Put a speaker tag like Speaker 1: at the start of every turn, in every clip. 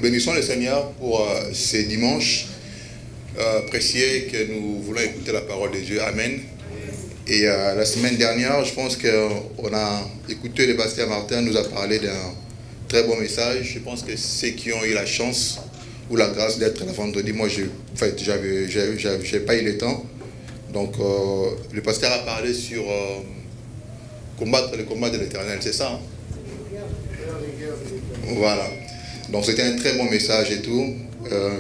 Speaker 1: Bénissons le Seigneur pour ces dimanches précieux que nous voulons écouter la parole de Dieu. Amen. Et la semaine dernière, je pense qu'on a écouté le pasteur Martin nous a parlé d'un très bon message. Je pense que ceux qui ont eu la chance ou la grâce d'être là vendredi, moi, j'ai pas eu le temps. Donc, le pasteur a parlé sur combattre le combat de l'Éternel, c'est ça, hein? Voilà. Donc, c'était un très bon message et tout.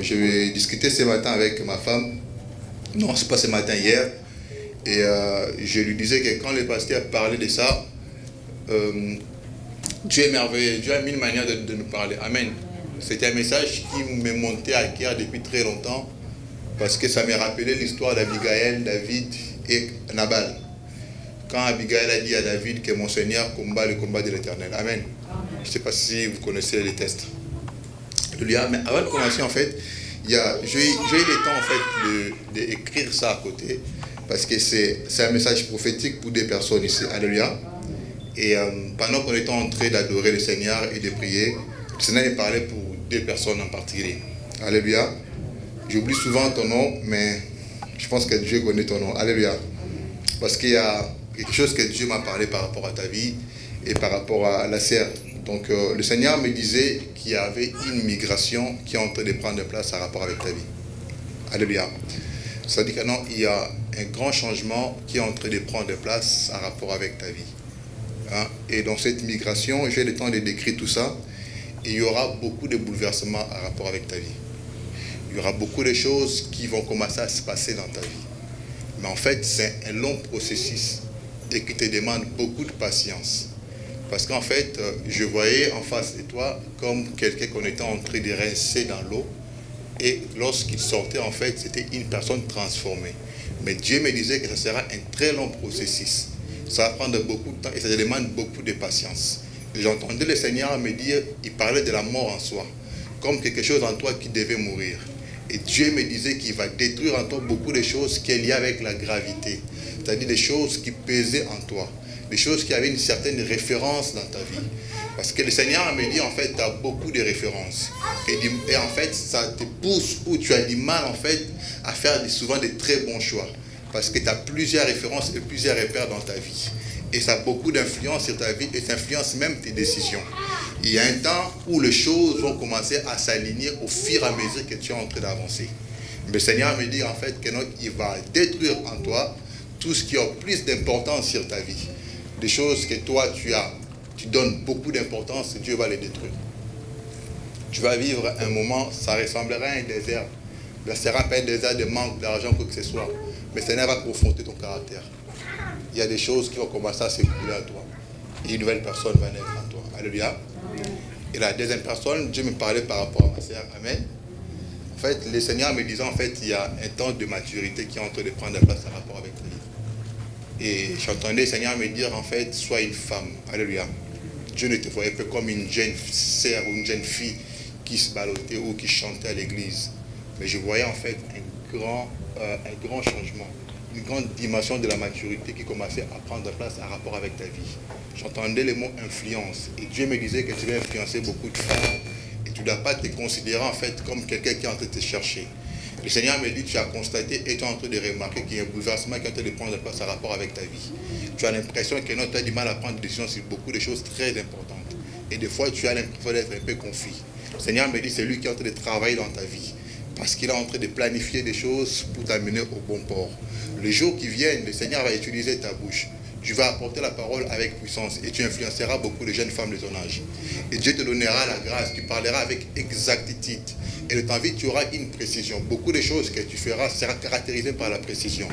Speaker 1: Je vais discuter ce matin avec ma femme. Non, c'est pas ce matin, hier. Et je lui disais que quand le pasteur parlait de ça, Dieu est merveilleux. Dieu a mis une manière de nous parler. Amen. C'était un message qui me montait à cœur depuis très longtemps parce que ça me rappelait l'histoire d'Abigail, David et Nabal. Quand Abigail a dit à David que mon Seigneur combat le combat de l'Éternel. Amen. Je ne sais pas si vous connaissez les textes. Mais avant de commencer, en fait, j'ai eu le temps en fait, d'écrire ça à côté parce que c'est un message prophétique pour des personnes ici. Alléluia. Et pendant qu'on était en train d'adorer le Seigneur et de prier, le Seigneur me parlait pour deux personnes en particulier. Alléluia. J'oublie souvent ton nom, mais je pense que Dieu connaît ton nom. Alléluia. Parce qu'il y a quelque chose que Dieu m'a parlé par rapport à ta vie et par rapport à la sœur. Donc le Seigneur me disait qu'il y avait une migration qui est en train de prendre place en rapport avec ta vie. Alléluia. Ça dit que non, il y a un grand changement qui est en train de prendre place en rapport avec ta vie. Hein? Et dans cette migration, j'ai le temps de décrire tout ça. Et il y aura beaucoup de bouleversements en rapport avec ta vie. Il y aura beaucoup de choses qui vont commencer à se passer dans ta vie. Mais en fait, c'est un long processus et qui te demande beaucoup de patience. Parce qu'en fait, je voyais en face de toi comme quelqu'un qu'on était en train de rincer dans l'eau. Et lorsqu'il sortait, en fait, c'était une personne transformée. Mais Dieu me disait que ce sera un très long processus. Ça va prendre beaucoup de temps et ça demande beaucoup de patience. Et j'entendais le Seigneur me dire, il parlait de la mort en soi, comme quelque chose en toi qui devait mourir. Et Dieu me disait qu'il va détruire en toi beaucoup de choses qui est liées avec la gravité. C'est-à-dire des choses qui pesaient en toi. Des choses qui avaient une certaine référence dans ta vie. Parce que le Seigneur me dit, en fait, tu as beaucoup de références. Et en fait, ça te pousse où tu as du mal, en fait, à faire souvent de très bons choix. Parce que tu as plusieurs références et plusieurs repères dans ta vie. Et ça a beaucoup d'influence sur ta vie et ça influence même tes décisions. Il y a un temps où les choses vont commencer à s'aligner au fur et à mesure que tu es en train d'avancer. Mais le Seigneur me dit, en fait, que non, il va détruire en toi tout ce qui a plus d'importance sur ta vie. Des choses que toi, tu donnes beaucoup d'importance, Dieu va les détruire. Tu vas vivre un moment, ça ressemblera à un désert. Ce sera pas un désert de manque d'argent, quoi que ce soit. Mais le Seigneur va confronter ton caractère. Il y a des choses qui vont commencer à s'écouler à toi. Et une nouvelle personne va naître en toi. Alléluia. Et la deuxième personne, Dieu me parlait par rapport à ma sœur. Amen. En fait, le Seigneur me disait, en fait, il y a un temps de maturité qui est en train de prendre place en rapport avec lui. Et j'entendais le Seigneur me dire, en fait, sois une femme. Alléluia. Dieu ne te voyait pas comme une jeune sœur ou une jeune fille qui se ballottait ou qui chantait à l'église. Mais je voyais en fait un grand changement, une grande dimension de la maturité qui commençait à prendre place en rapport avec ta vie. J'entendais le mot influence. Et Dieu me disait que tu vas influencer beaucoup de femmes. Et tu ne dois pas te considérer en fait comme quelqu'un qui est en train de te chercher. Le Seigneur me dit, tu as constaté et tu es en train de remarquer qu'il y a un bouleversement qui est en train de prendre place en rapport avec ta vie. Tu as l'impression que tu as du mal à prendre des décisions sur beaucoup de choses très importantes. Et des fois, tu as l'impression d'être un peu confus. Le Seigneur me dit, c'est lui qui est en train de travailler dans ta vie. Parce qu'il est en train de planifier des choses pour t'amener au bon port. Les jours qui viennent, le Seigneur va utiliser ta bouche. Tu vas apporter la parole avec puissance et tu influenceras beaucoup de jeunes femmes de ton âge. Et Dieu te donnera la grâce, tu parleras avec exactitude. Et de ta vie, tu auras une précision. Beaucoup de choses que tu feras seront caractérisées par la précision.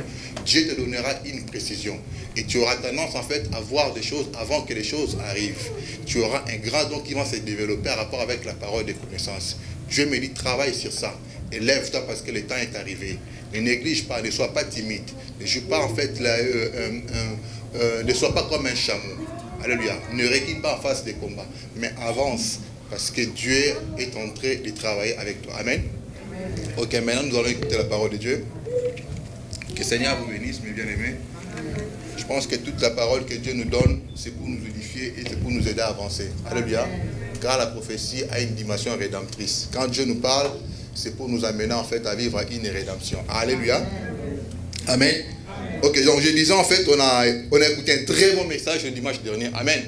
Speaker 1: Dieu te donnera une précision. Et tu auras tendance en fait à voir des choses avant que les choses arrivent. Tu auras un grand don qui va se développer en rapport avec la parole des connaissances. Dieu me dit, travaille sur ça. Et lève-toi parce que le temps est arrivé. Ne néglige pas, ne sois pas timide. Ne joue pas en fait, ne sois pas comme un chameau. Alléluia. Ne recule pas en face des combats, mais avance parce que Dieu est en train de travailler avec toi. Amen. Ok, maintenant nous allons écouter la parole de Dieu. Que le Seigneur vous bénisse, mes bien-aimés. Je pense que toute la parole que Dieu nous donne, c'est pour nous édifier et c'est pour nous aider à avancer. Alléluia. Car la prophétie a une dimension rédemptrice. Quand Dieu nous parle, c'est pour nous amener en fait à vivre une rédemption. Alléluia. Amen. Ok, donc je disais en fait, on a écouté un très bon message le dimanche dernier. Amen.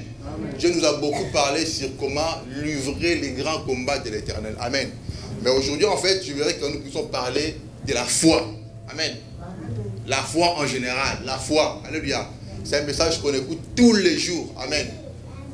Speaker 1: Dieu nous a beaucoup parlé sur comment livrer les grands combats de l'Éternel. Amen. Mais aujourd'hui, en fait, je voudrais que nous puissions parler de la foi. Amen. La foi en général. La foi. Alléluia. C'est un message qu'on écoute tous les jours. Amen.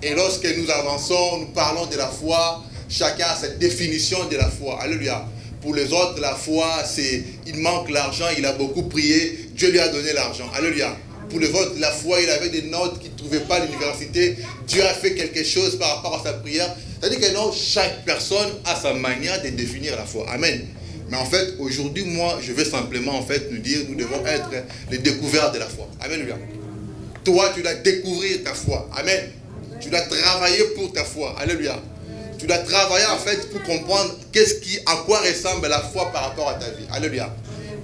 Speaker 1: Et lorsque nous avançons, nous parlons de la foi. Chacun a cette définition de la foi. Alléluia. Pour les autres, la foi, c'est il manque l'argent, il a beaucoup prié, Dieu lui a donné l'argent. Alléluia. Pour les autres, la foi, il avait des notes qu'il ne trouvait pas à l'université. Dieu a fait quelque chose par rapport à sa prière. C'est-à-dire que non, chaque personne a sa manière de définir la foi. Amen. Mais en fait, aujourd'hui, moi, je vais simplement en fait nous dire, nous devons être les découverts de la foi. Alléluia. Toi, tu dois découvrir ta foi. Amen. Tu dois travailler pour ta foi. Alléluia. Tu dois travailler en fait pour comprendre à quoi ressemble la foi par rapport à ta vie. Alléluia.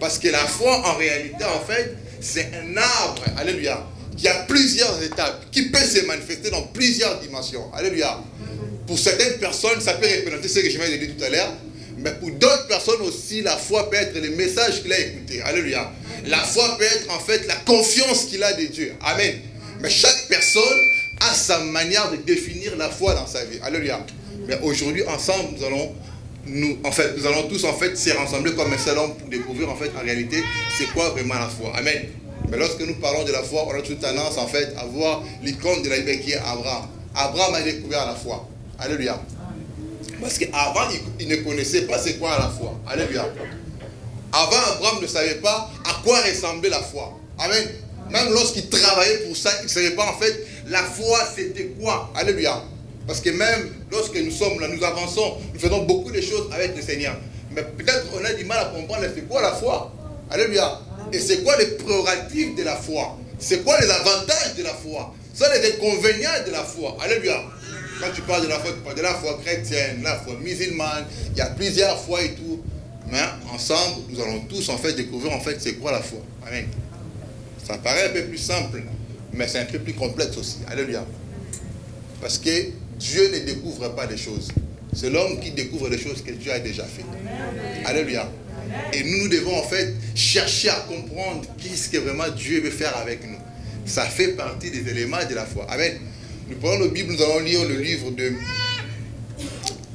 Speaker 1: Parce que la foi, en réalité, en fait, c'est un arbre. Alléluia. Qui a plusieurs étapes, qui peut se manifester dans plusieurs dimensions. Alléluia. Pour certaines personnes, ça peut représenter ce que je viens de dire tout à l'heure. Mais pour d'autres personnes aussi, la foi peut être le message qu'il a écouté. Alléluia. La foi peut être en fait la confiance qu'il a de Dieu. Amen. Mais chaque personne a sa manière de définir la foi dans sa vie. Alléluia. Mais aujourd'hui, ensemble, nous allons tous en fait se rassembler comme un seul homme pour découvrir en fait en réalité c'est quoi vraiment la foi. Amen. Mais lorsque nous parlons de la foi, on a toute tendance en fait à voir l'icône de la Bible qui est Abraham. Abraham a découvert la foi. Alléluia. Parce qu'avant, il ne connaissait pas c'est quoi la foi. Alléluia. Avant, Abraham ne savait pas à quoi ressemblait la foi. Amen. Même lorsqu'il travaillait pour ça, il ne savait pas en fait la foi c'était quoi. Alléluia. Parce que même lorsque nous sommes là, nous avançons, nous faisons beaucoup de choses avec le Seigneur. Mais peut-être on a du mal à comprendre c'est quoi la foi. Alléluia. Et c'est quoi les prérogatives de la foi. C'est quoi les avantages de la foi. Ce sont les inconvénients de la foi. Alléluia. Quand tu parles de la foi, tu parles de la foi chrétienne, la foi musulmane. Il y a plusieurs foi et tout. Mais ensemble, nous allons tous en fait découvrir en fait c'est quoi la foi. Amen. Ça paraît un peu plus simple, mais c'est un peu plus complexe aussi. Alléluia. Parce que Dieu ne découvre pas les choses. C'est l'homme qui découvre les choses que Dieu a déjà fait. Alléluia. Et nous devons en fait chercher à comprendre qu'est-ce que vraiment Dieu veut faire avec nous. Ça fait partie des éléments de la foi. Amen. Nous prenons la Bible, nous allons lire le livre de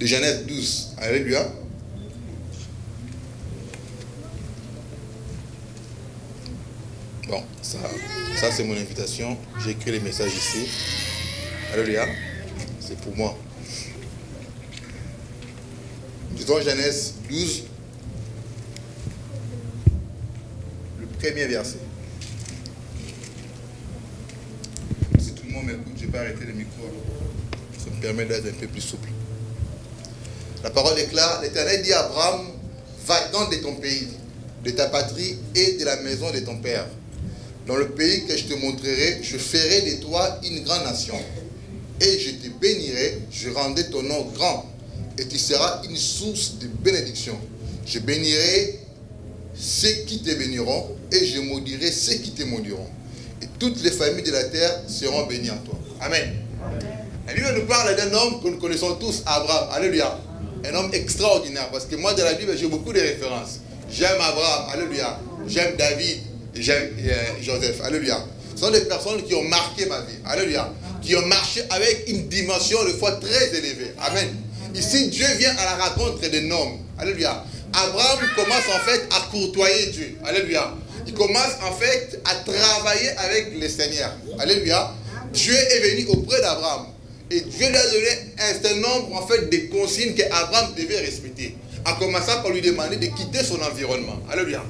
Speaker 1: Genèse 12. Alléluia. Bon, ça c'est mon invitation. J'ai écrit les messages ici. Alléluia. C'est pour moi. Disons Genèse 12, le premier verset. Si tout le monde m'écoute, je vais arrêter le micro. Ça me permet d'être un peu plus souple. La parole est claire. L'Éternel dit à Abraham, va-t'en de ton pays, de ta patrie et de la maison de ton père. Dans le pays que je te montrerai, je ferai de toi une grande nation. Et je te bénirai, je rendrai ton nom grand, et tu seras une source de bénédiction. Je bénirai ceux qui te béniront, et je maudirai ceux qui te maudiront. Et toutes les familles de la terre seront bénies en toi. Amen. La Bible nous parle d'un homme que nous connaissons tous, Abraham. Alléluia. Un homme extraordinaire, parce que moi dans la Bible j'ai beaucoup de références. J'aime Abraham, alléluia. J'aime David, j'aime Joseph, alléluia. Ce sont des personnes qui ont marqué ma vie, alléluia. Qui ont marché avec une dimension de foi très élevée. Amen. Ici, Dieu vient à la rencontre d'un homme. Alléluia. Abraham commence en fait à courtoyer Dieu. Alléluia. Il commence en fait à travailler avec le Seigneur. Alléluia. Dieu est venu auprès d'Abraham. Et Dieu lui a donné un certain nombre en fait de consignes qu'Abraham devait respecter. En commençant par lui demander de quitter son environnement. Alléluia.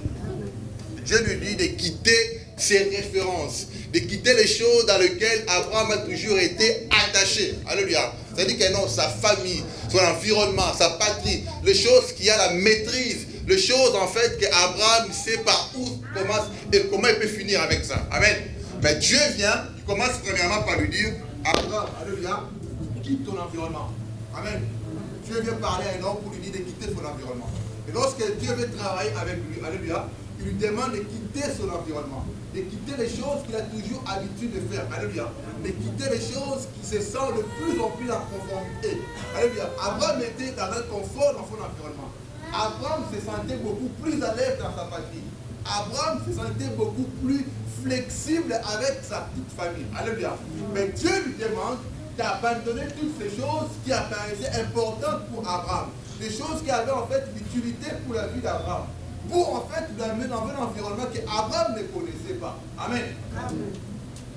Speaker 1: Dieu lui dit de quitter ses références, de quitter les choses dans lesquelles Abraham a toujours été attaché. Alléluia. C'est-à-dire que non, sa famille, son environnement, sa patrie, les choses qui a la maîtrise, les choses en fait qu'Abraham sait par où commence et comment il peut finir avec ça. Amen. Mais Dieu vient, il commence premièrement par lui dire, Abraham, alléluia, quitte ton environnement. Amen. Dieu vient parler à un homme pour lui dire de quitter son environnement. Et lorsque Dieu veut travailler avec lui, alléluia, il lui demande de quitter son environnement. de quitter les choses qu'il a toujours habitude de faire. Alléluia. De quitter les choses qui se sentent de plus en plus en conformité. Alléluia. Abraham était dans un confort dans son environnement. Abraham se sentait beaucoup plus à l'aise dans sa patrie. Abraham se sentait beaucoup plus flexible avec sa petite famille. Alléluia. Mais Dieu lui demande d'abandonner toutes ces choses qui apparaissaient importantes pour Abraham. Des choses qui avaient en fait l'utilité pour la vie d'Abraham. Pour en fait l'amener dans un environnement qu'Abraham ne connaissait pas. Amen.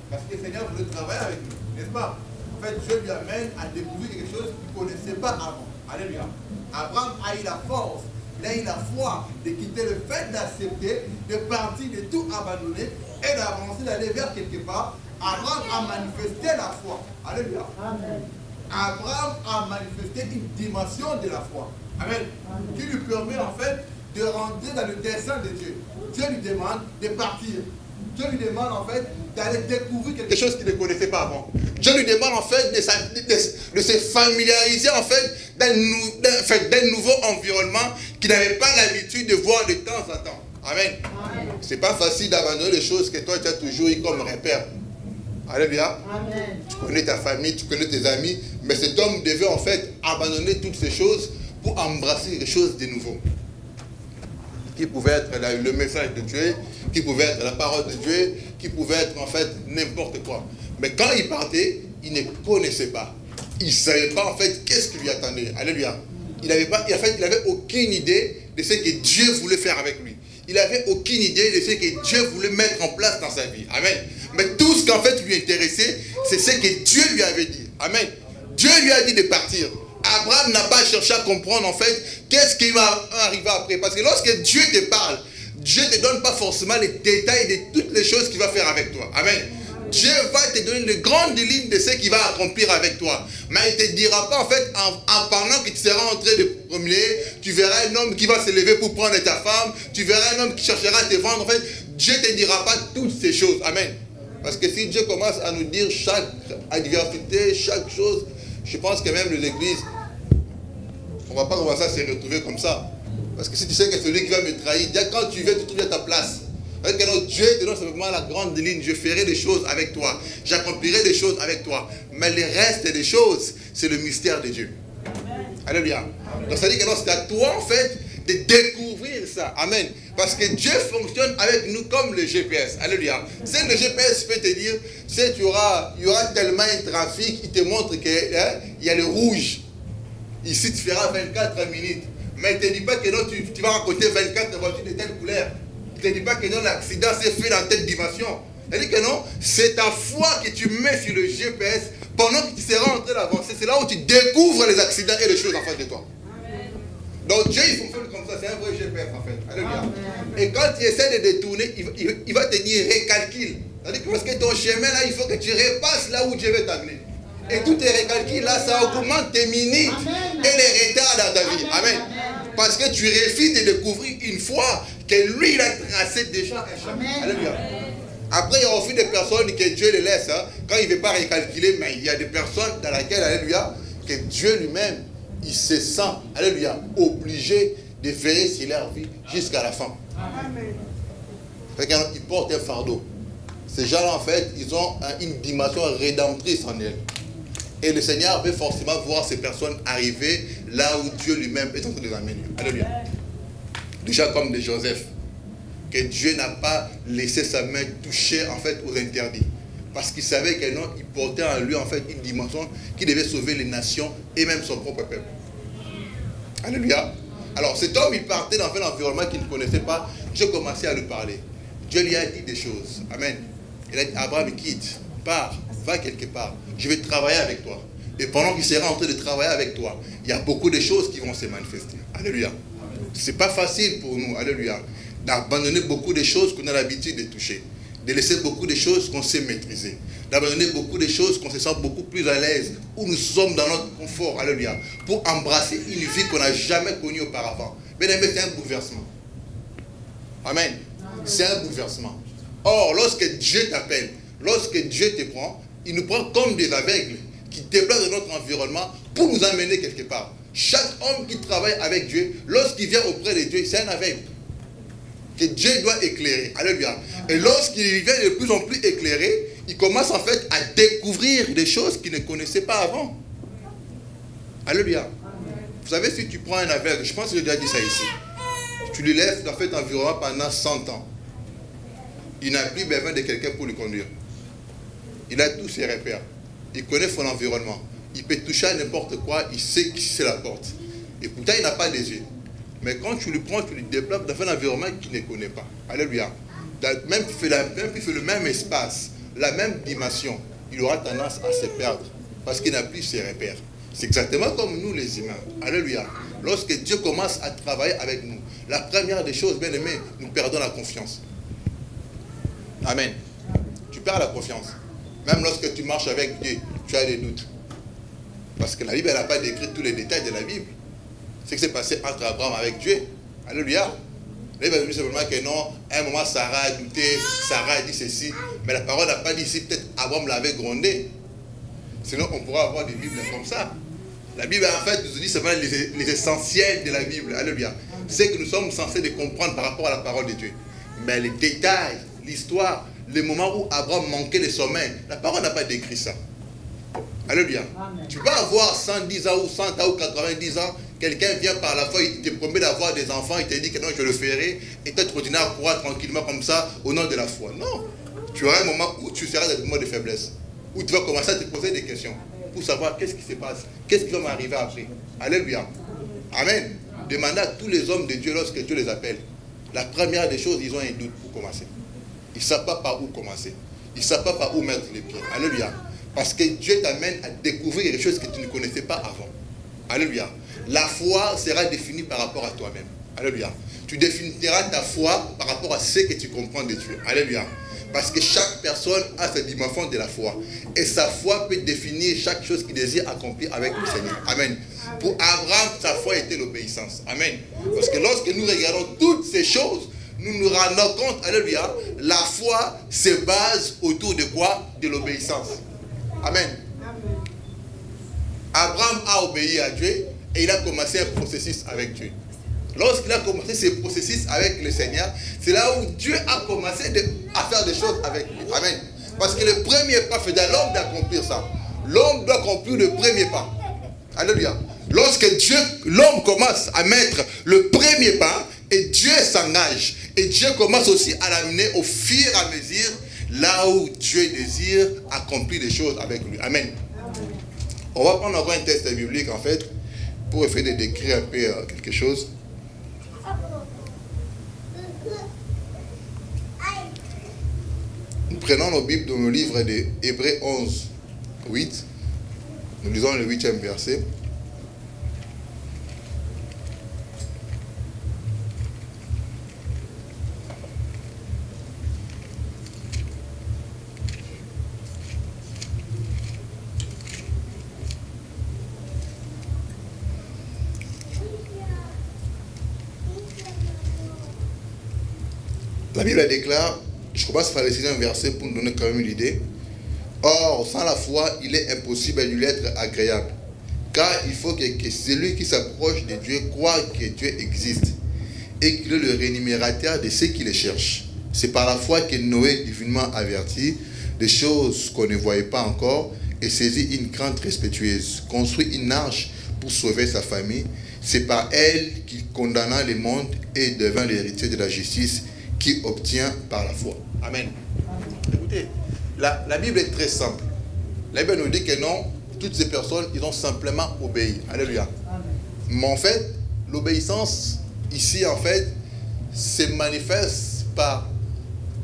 Speaker 1: Parce que le Seigneur voulait travailler avec nous, n'est-ce pas? En fait, Dieu lui amène à découvrir quelque chose qu'il ne connaissait pas avant. Alléluia. Abraham a eu la force, il a eu la foi de quitter le fait d'accepter, de partir, de tout abandonner et d'avancer, d'aller vers quelque part. Abraham a manifesté la foi. Alléluia. Amen. Abraham a manifesté une dimension de la foi. Amen. Qui lui permet en fait de rentrer dans le dessein de Dieu. Dieu lui demande de partir. Dieu lui demande en fait d'aller découvrir quelque chose qu'il ne connaissait pas avant. Dieu lui demande en fait de se familiariser en fait d'un nouveau environnement qu'il n'avait pas l'habitude de voir de temps en temps. Amen. C'est pas facile d'abandonner les choses que toi tu as toujours eu comme repère. Alléluia. Amen. Tu connais ta famille, tu connais tes amis, mais cet homme devait en fait abandonner toutes ces choses pour embrasser les choses de nouveau. Qui pouvait être le message de Dieu, qui pouvait être la parole de Dieu, qui pouvait être en fait n'importe quoi. Mais quand il partait, il ne connaissait pas. Il ne savait pas en fait qu'est-ce qui lui attendait. Alléluia. Il n'avait aucune idée de ce que Dieu voulait faire avec lui. Il n'avait aucune idée de ce que Dieu voulait mettre en place dans sa vie. Amen. Mais tout ce qu'en fait lui intéressait, c'est ce que Dieu lui avait dit. Amen. Dieu lui a dit de partir. Abraham n'a pas cherché à comprendre en fait qu'est-ce qui va arriver après. Parce que lorsque Dieu te parle, Dieu ne te donne pas forcément les détails de toutes les choses qu'il va faire avec toi. Amen. Dieu va te donner les grandes lignes de ce qu'il va accomplir avec toi. Mais il ne te dira pas en fait, en parlant que tu seras en train de promener, tu verras un homme qui va se lever pour prendre ta femme, tu verras un homme qui cherchera à te vendre. En fait, Dieu ne te dira pas toutes ces choses. Amen. Parce que si Dieu commence à nous dire chaque adversité, chaque chose, je pense que même les églises, on ne va pas commencer à se retrouver comme ça. Parce que si tu sais que celui qui va me trahir, quand tu veux, tu trouves à ta place. Parce que Dieu te donne simplement la grande ligne. Je ferai des choses avec toi. J'accomplirai des choses avec toi. Mais le reste des choses, c'est le mystère de Dieu. Alléluia. Donc ça dit que c'est à toi en fait de découvrir ça. Amen. Parce que Dieu fonctionne avec nous comme le GPS. Alléluia. C'est le GPS peut te dire, tu sais, il y aura tellement un trafic, il te montre qu'il y a le rouge. Ici, tu feras 24 minutes. Mais il ne te dit pas que non, tu vas raconter 24 voitures de telle couleur. Il ne te dit pas que non, l'accident s'est fait dans telle dimension. Il dit que non, c'est ta foi que tu mets sur le GPS pendant que tu seras en train d'avancer. C'est là où tu découvres les accidents et les choses en face de toi. Amen. Donc Dieu, il fonctionne comme ça. C'est un vrai GPS en fait. Alléluia. Et quand tu essaies de détourner, il va te dire récalcule. C'est-à-dire que parce que ton chemin là, il faut que tu repasses là où Dieu veut t'amener. Et tout tes recalculs là, ça augmente tes minutes et les retards dans ta vie. Amen. Parce que tu refuses de découvrir une fois que lui, il a tracé déjà un chemin. Alléluia. Après, il y a aussi des personnes que Dieu les laisse. Quand il ne veut pas recalculer, mais il y a des personnes dans lesquelles, alléluia, que Dieu lui-même, il se sent, alléluia, obligé de veiller sur leur vie jusqu'à la fin. Ils portent un fardeau. Ces gens-là, en fait, ils ont une dimension rédemptrice en elles. Et le Seigneur veut forcément voir ces personnes arriver là où Dieu lui-même est en train de les amener. Alléluia. Déjà comme de Joseph, que Dieu n'a pas laissé sa main toucher en fait aux interdits. Parce qu'il savait que non, il portait en lui en fait une dimension qui devait sauver les nations et même son propre peuple. Alléluia. Alors cet homme, il partait dans un environnement qu'il ne connaissait pas. Dieu commençait à lui parler. Dieu lui a dit des choses. Amen. Il a dit, Abraham, quitte, pars, va quelque part. Je vais travailler avec toi. Et pendant qu'il sera en train de travailler avec toi, il y a beaucoup de choses qui vont se manifester. Alléluia. Ce n'est pas facile pour nous, alléluia, d'abandonner beaucoup de choses qu'on a l'habitude de toucher. De laisser beaucoup de choses qu'on sait maîtriser. D'abandonner beaucoup de choses qu'on se sent beaucoup plus à l'aise. Où nous sommes dans notre confort, alléluia. Pour embrasser une vie qu'on n'a jamais connue auparavant. Bien aimé, c'est un bouleversement. Amen. C'est un bouleversement. Or, lorsque Dieu t'appelle, lorsque Dieu te prend, il nous prend comme des aveugles qui déplacent dans notre environnement pour nous amener quelque part. Chaque homme qui travaille avec Dieu, lorsqu'il vient auprès de Dieu, c'est un aveugle. que Dieu doit éclairer. Alléluia. Et lorsqu'il vient de plus en plus éclairé, il commence en fait à découvrir des choses qu'il ne connaissait pas avant. Alléluia. Vous savez, si tu prends un aveugle, je pense que j'ai déjà dit ça ici, tu lui laisses en fait environ pendant 100 ans. Il n'a plus besoin de quelqu'un pour le conduire. Il a tous ses repères. Il connaît son environnement. Il peut toucher à n'importe quoi, il sait qui c'est la porte. Et pourtant, il n'a pas les yeux. Mais quand tu le prends, tu le développes dans un environnement qu'il ne connaît pas. Alléluia. Même s'il fait le même espace, la même dimension, il aura tendance à se perdre parce qu'il n'a plus ses repères. C'est exactement comme nous les humains. Alléluia. Lorsque Dieu commence à travailler avec nous, la première des choses, bien aimés, nous perdons la confiance. Amen. Tu perds la confiance. Même lorsque tu marches avec Dieu, tu as des doutes. Parce que la Bible n'a pas décrit tous les détails de la Bible. Ce qui s'est passé entre Abraham avec Dieu. Alléluia. La Bible a dit simplement que non, à un moment Sarah a douté, Sarah a dit ceci. Mais la parole n'a pas dit si peut-être Abraham l'avait grondé. Sinon on pourra avoir des Bibles comme ça. La Bible en fait nous dit seulement les essentiels de la Bible. Alléluia. C'est que nous sommes censés de comprendre par rapport à la parole de Dieu. Mais les détails, l'histoire, le moment où Abraham manquait de sommeil, la parole n'a pas décrit ça. Alléluia. Amen. Tu peux avoir 110 ans ou 100 ans ou 90 ans, quelqu'un vient par la foi, il te promet d'avoir des enfants, il te dit que non, je le ferai, et toi tu continues à croire tranquillement comme ça au nom de la foi. Non. Tu auras un moment où tu seras dans des moments de faiblesse, où tu vas commencer à te poser des questions pour savoir qu'est-ce qui se passe, qu'est-ce qui va m'arriver après. Alléluia. Amen. Demandez à tous les hommes de Dieu lorsque Dieu les appelle. La première des choses, ils ont un doute pour commencer. Ils ne savent pas par où commencer. Ils ne savent pas par où mettre les pieds. Alléluia. Parce que Dieu t'amène à découvrir des choses que tu ne connaissais pas avant. Alléluia. La foi sera définie par rapport à toi-même. Alléluia. Tu définiras ta foi par rapport à ce que tu comprends de Dieu. Alléluia. Parce que chaque personne a sa dimension de la foi. Et sa foi peut définir chaque chose qu'il désire accomplir avec le Seigneur. Amen. Pour Abraham, sa foi était l'obéissance. Amen. Parce que lorsque nous regardons toutes ces choses, nous nous rendons compte, alléluia, la foi se base autour de quoi? De l'obéissance. Amen. Abraham a obéi à Dieu et il a commencé un processus avec Dieu. Lorsqu'il a commencé ce processus avec le Seigneur, c'est là où Dieu a commencé à faire des choses avec lui. Amen. Parce que le premier pas fait de l'homme d'accomplir ça. L'homme doit accomplir le premier pas. Alléluia. Lorsque l'homme commence à mettre le premier pas, et Dieu s'engage, et Dieu commence aussi à l'amener au fur et à mesure, là où Dieu désire accomplir des choses avec lui. Amen. On va prendre encore un texte biblique en fait, pour essayer de décrire un peu quelque chose. Nous prenons nos Bibles dans le livre de Hébreux 11, 8. Nous lisons le 8e verset. La Bible déclare, je commence par le 6e verset pour nous donner quand même une idée. Or, sans la foi, il est impossible de lui être agréable. Car il faut que celui qui s'approche de Dieu croit que Dieu existe et qu'il est le rémunérateur de ceux qui le cherchent. C'est par la foi que Noé, divinement averti, des choses qu'on ne voyait pas encore, et saisit une crainte respectueuse, construit une arche pour sauver sa famille. C'est par elle qu'il condamna le monde et devint l'héritier de la justice qui obtient par la foi. Amen. Écoutez, la Bible est très simple. La Bible nous dit que non, toutes ces personnes, ils ont simplement obéi. Alléluia. Mais en fait, l'obéissance, ici, en fait, se manifeste par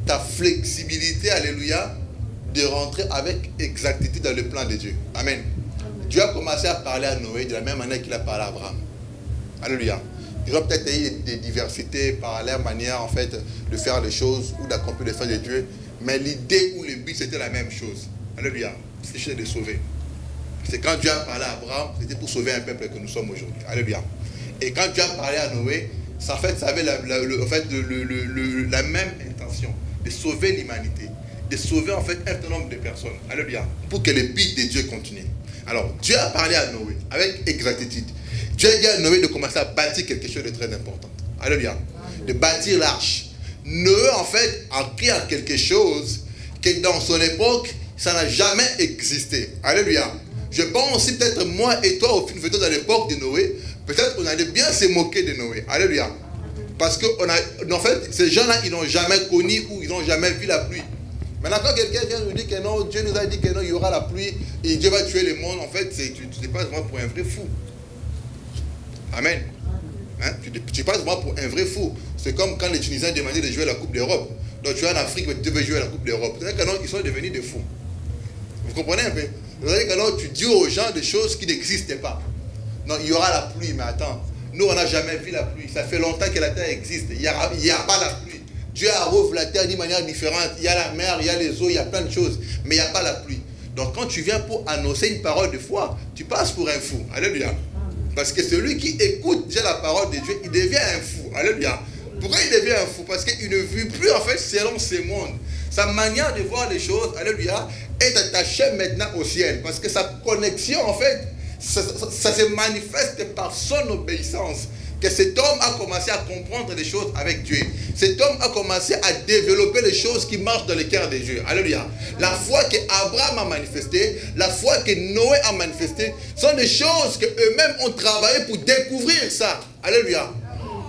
Speaker 1: ta flexibilité, alléluia, de rentrer avec exactitude dans le plan de Dieu. Amen. Dieu a commencé à parler à Noé de la même manière qu'il a parlé à Abraham. Alléluia. Ils ont peut-être eu des diversités par leur manière, en fait, de faire les choses ou d'accomplir les choses de Dieu. Mais l'idée ou le but, c'était la même chose. Alléluia. C'est de sauver. C'est quand Dieu a parlé à Abraham, c'était pour sauver un peuple que nous sommes aujourd'hui. Alléluia. Et quand Dieu a parlé à Noé, ça, en fait, ça avait la même intention, de sauver l'humanité, de sauver en fait un certain nombre de personnes. Alléluia. Pour que le but de Dieu continue. Alors, Dieu a parlé à Noé avec exactitude. Dieu a dit à Noé de commencer à bâtir quelque chose de très important. Alléluia. De bâtir l'arche. Noé, en fait, a créé quelque chose que dans son époque, ça n'a jamais existé. Alléluia. Je pense aussi peut-être moi et toi, au final, dans l'époque de Noé, peut-être on allait bien se moquer de Noé. Alléluia. Parce que, en fait, ces gens-là, ils n'ont jamais connu ou ils n'ont jamais vu la pluie. Maintenant, quand quelqu'un vient nous dire que non, Dieu nous a dit que non, il y aura la pluie et Dieu va tuer le monde, en fait, tu passes moi pour un vrai fou. Amen. Hein? Tu passes moi pour un vrai fou. C'est comme quand les Tunisiens demandaient de jouer à la Coupe d'Europe. Donc tu es en Afrique, mais tu veux jouer à la Coupe d'Europe. C'est-à-dire que non, ils sont devenus des fous. Vous comprenez un peu? C'est-à-dire que non, tu dis aux gens des choses qui n'existent pas. Non, il y aura la pluie, mais attends. Nous, on n'a jamais vu la pluie. Ça fait longtemps que la terre existe. Il n'y a pas la pluie. Dieu arrose la terre d'une manière différente. Il y a la mer, il y a les eaux, il y a plein de choses. Mais il n'y a pas la pluie. Donc quand tu viens pour annoncer une parole de foi, tu passes pour un fou. Alléluia. Parce que celui qui écoute déjà la parole de Dieu, il devient un fou. Alléluia. Pourquoi il devient un fou? Parce qu'il ne vit plus en fait selon ce monde. Sa manière de voir les choses, alléluia, est attachée maintenant au ciel. Parce que sa connexion en fait, ça se manifeste par son obéissance. Que cet homme a commencé à comprendre les choses avec Dieu. Cet homme a commencé à développer les choses qui marchent dans le cœur de Dieu. Alléluia. La foi que Abraham a manifestée, la foi que Noé a manifestée, sont des choses qu'eux-mêmes ont travaillé pour découvrir ça. Alléluia.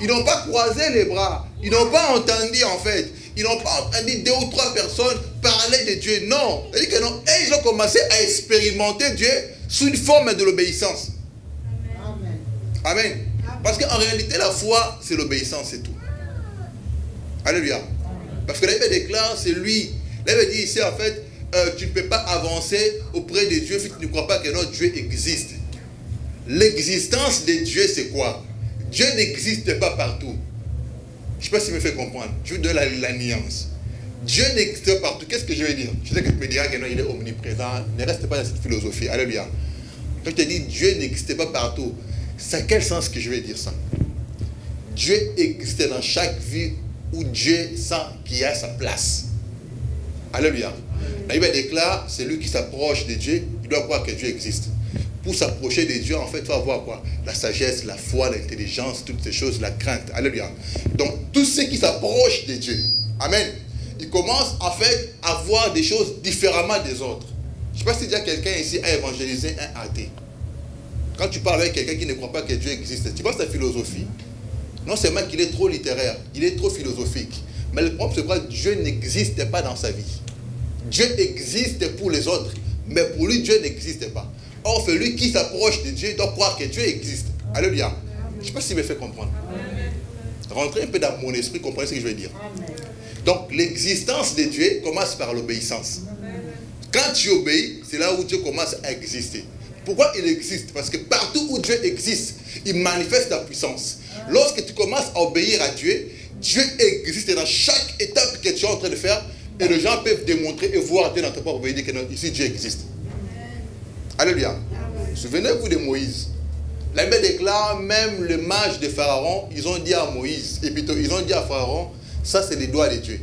Speaker 1: Ils n'ont pas croisé les bras. Ils n'ont pas entendu en fait. Ils n'ont pas entendu 2 ou 3 personnes parler de Dieu. Non. C'est-à-dire que non. Et ils ont commencé à expérimenter Dieu sous une forme de l'obéissance. Amen. Amen. Parce qu'en réalité, la foi, c'est l'obéissance, c'est tout. Alléluia. Parce que la Bible déclare, c'est lui. La Bible dit ici, en fait, tu ne peux pas avancer auprès de Dieu si tu ne crois pas que notre Dieu existe. L'existence de Dieu, c'est quoi? Dieu n'existe pas partout. Je ne sais pas si je me fais comprendre. Je vous donne la nuance. Dieu n'existe pas partout. Qu'est-ce que je veux dire? Je sais que tu peux dire que non, il est omniprésent. Ne reste pas dans cette philosophie. Alléluia. Quand je te dis Dieu n'existe pas partout, c'est à quel sens que je vais dire ça? Dieu existe dans chaque vie où Dieu sent qu'il y a sa place. Alléluia. La Bible déclare, celui qui s'approche de Dieu, il doit croire que Dieu existe. Pour s'approcher de Dieu, en fait, il faut avoir quoi? La sagesse, la foi, l'intelligence, toutes ces choses, la crainte. Alléluia. Donc, tous ceux qui s'approchent de Dieu, amen, ils commencent en fait à voir des choses différemment des autres. Je ne sais pas si déjà quelqu'un ici a évangélisé un athée. Quand tu parles avec quelqu'un qui ne croit pas que Dieu existe, tu vois sa philosophie. Non seulement qu'il est trop littéraire, il est trop philosophique. Mais le problème, c'est que Dieu n'existe pas dans sa vie. Dieu existe pour les autres, mais pour lui, Dieu n'existe pas. Or, celui qui s'approche de Dieu doit croire que Dieu existe. Alléluia. Je ne sais pas s'il me fait comprendre. Rentrez un peu dans mon esprit, comprenez ce que je veux dire. Donc, l'existence de Dieu commence par l'obéissance. Quand tu obéis, c'est là où Dieu commence à exister. Pourquoi il existe? Parce que partout où Dieu existe, il manifeste la puissance. Lorsque tu commences à obéir à Dieu, Dieu existe dans chaque étape que tu es en train de faire et les gens peuvent démontrer et voir Dieu dans ta propre vie que ici Dieu existe. Alléluia. Souvenez-vous de Moïse. La Bible déclare même le mage de Pharaon, ils ont dit à Moïse, et plutôt ils ont dit à Pharaon, ça c'est les doigts de Dieu.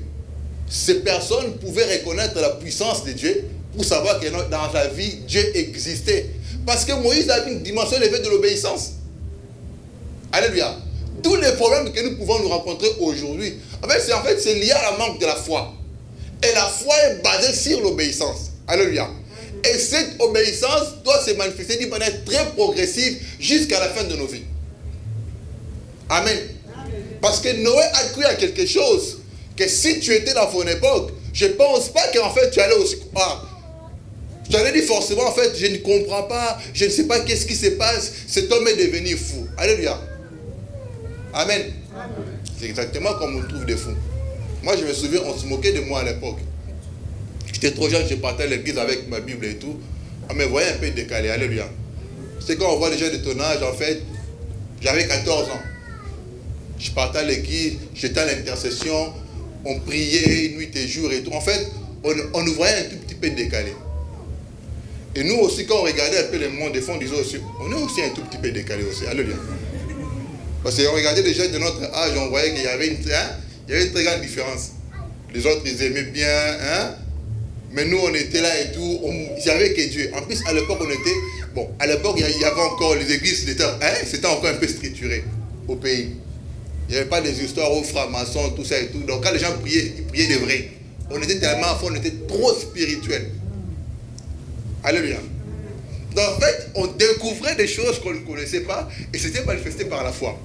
Speaker 1: Ces personnes pouvaient reconnaître la puissance de Dieu pour savoir que dans la vie, Dieu existait. Parce que Moïse a une dimension élevée de l'obéissance. Alléluia. Tous les problèmes que nous pouvons nous rencontrer aujourd'hui, en fait, c'est lié à la manque de la foi. Et la foi est basée sur l'obéissance. Alléluia. Et cette obéissance doit se manifester d'une manière très progressive jusqu'à la fin de nos vies. Amen. Parce que Noé a cru à quelque chose que si tu étais dans son époque, je ne pense pas qu'en fait tu allais aussi croire. Tu allais dire forcément, en fait, je ne comprends pas, je ne sais pas qu'est-ce qui se passe, cet homme est devenu fou. Alléluia. Amen. C'est exactement comme on trouve des fous. Moi, je me souviens, on se moquait de moi à l'époque. J'étais trop jeune, je partais à l'église avec ma Bible et tout. On me voyait un peu décalé. Alléluia. C'est quand on voit les gens de ton âge, en fait, j'avais 14 ans. Je partais à l'église, j'étais à l'intercession, on priait nuit et jour et tout. En fait, on nous voyait un tout petit peu décalé. Et nous aussi, quand on regardait un peu le monde des fonds, on disait aussi, on est aussi un tout petit peu décalé aussi. Alléluia. Parce qu'on regardait les jeunes de notre âge, on voyait qu'il y avait une très grande différence. Les autres, ils aimaient bien, hein? Mais nous, on était là et tout, il n'y avait que Dieu. En plus, à l'époque, à l'époque, il y avait encore les églises, c'était encore un peu structuré au pays. Il n'y avait pas des histoires aux francs-maçons, tout ça et tout. Donc quand les gens priaient, ils priaient de vrai. On était tellement à fond, on était trop spirituels. Alléluia. Donc en fait, on découvrait des choses qu'on ne connaissait pas et c'était manifesté par la foi.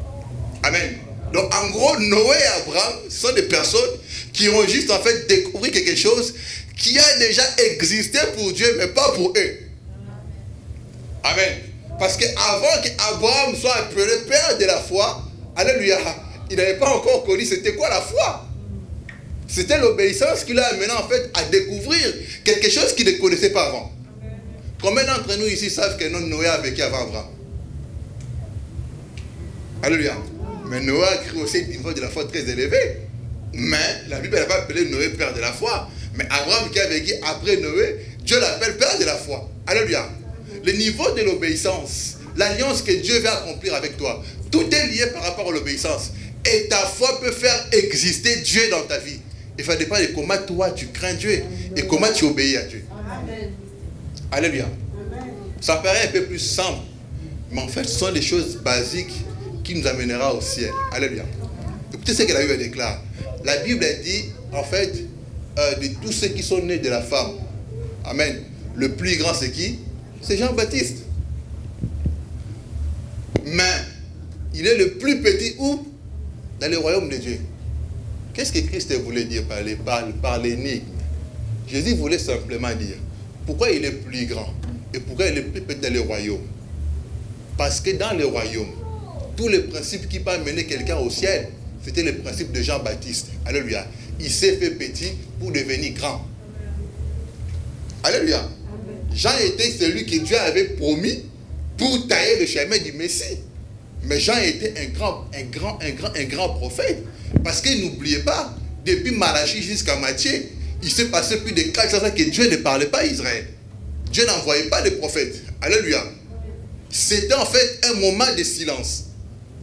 Speaker 1: Amen. Donc en gros, Noé et Abraham sont des personnes qui ont juste en fait découvert quelque chose qui a déjà existé pour Dieu, mais pas pour eux. Amen. Parce qu'avant qu'Abraham soit appelé père de la foi, alléluia, il n'avait pas encore connu c'était quoi la foi. C'était l'obéissance qui l'a amené en fait à découvrir quelque chose qu'il ne connaissait pas avant. Combien d'entre nous ici savent que Noé a vécu avant Abraham? Alléluia. Mais Noé a créé aussi une niveau de la foi très élevée. Mais la Bible n'a pas appelé Noé père de la foi. Mais Abraham qui a vécu après Noé, Dieu l'appelle père de la foi. Alléluia. Le niveau de l'obéissance, l'alliance que Dieu veut accomplir avec toi, tout est lié par rapport à l'obéissance. Et ta foi peut faire exister Dieu dans ta vie. Il va dépendre de comment toi tu crains Dieu et comment tu obéis à Dieu. Amen. Alléluia. Amen. Ça paraît un peu plus simple, mais en fait ce sont des choses basiques qui nous amènera au ciel. Alléluia. Écoutez ce que la Bible déclare. La Bible dit en fait de tous ceux qui sont nés de la femme. Amen. Le plus grand c'est qui? C'est Jean-Baptiste. Mais il est le plus petit où? Dans le royaume de Dieu. Qu'est-ce que Christ voulait dire par l'énigme? Jésus voulait simplement dire pourquoi il est plus grand et pourquoi il est plus petit dans le royaume. Parce que dans le royaume, tous les principes qui peuvent mener quelqu'un au ciel, c'était le principe de Jean-Baptiste. Alléluia. Il s'est fait petit pour devenir grand. Alléluia. Jean était celui que Dieu avait promis pour tailler le chemin du Messie. Mais Jean était un grand prophète. Parce que n'oubliez pas, depuis Malachie jusqu'à Matthieu, il s'est passé plus de 400 ans que Dieu ne parlait pas à Israël. Dieu n'envoyait pas de prophètes. Alléluia. C'était en fait un moment de silence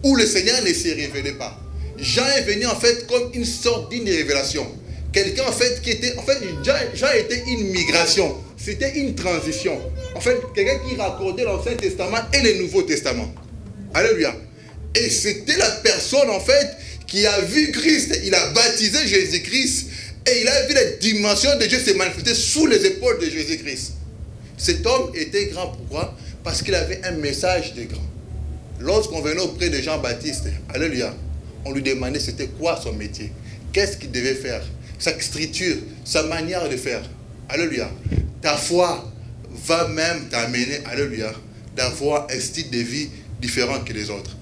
Speaker 1: où le Seigneur ne se révélait pas. Jean est venu en fait comme une sorte d'une révélation. Quelqu'un en fait qui était... En fait, Jean était une migration. C'était une transition. En fait, quelqu'un qui raccordait l'Ancien Testament et le Nouveau Testament. Alléluia. Et c'était la personne en fait qui a vu Christ. Il a baptisé Jésus-Christ. Et il a vu la dimension de Dieu se manifester sous les épaules de Jésus-Christ. Cet homme était grand. Pourquoi? Parce qu'il avait un message de grand. Lorsqu'on venait auprès de Jean-Baptiste, alléluia, on lui demandait c'était quoi son métier. Qu'est-ce qu'il devait faire? Sa structure, sa manière de faire. Alléluia. Ta foi va même t'amener, alléluia, d'avoir un style de vie différent que les autres.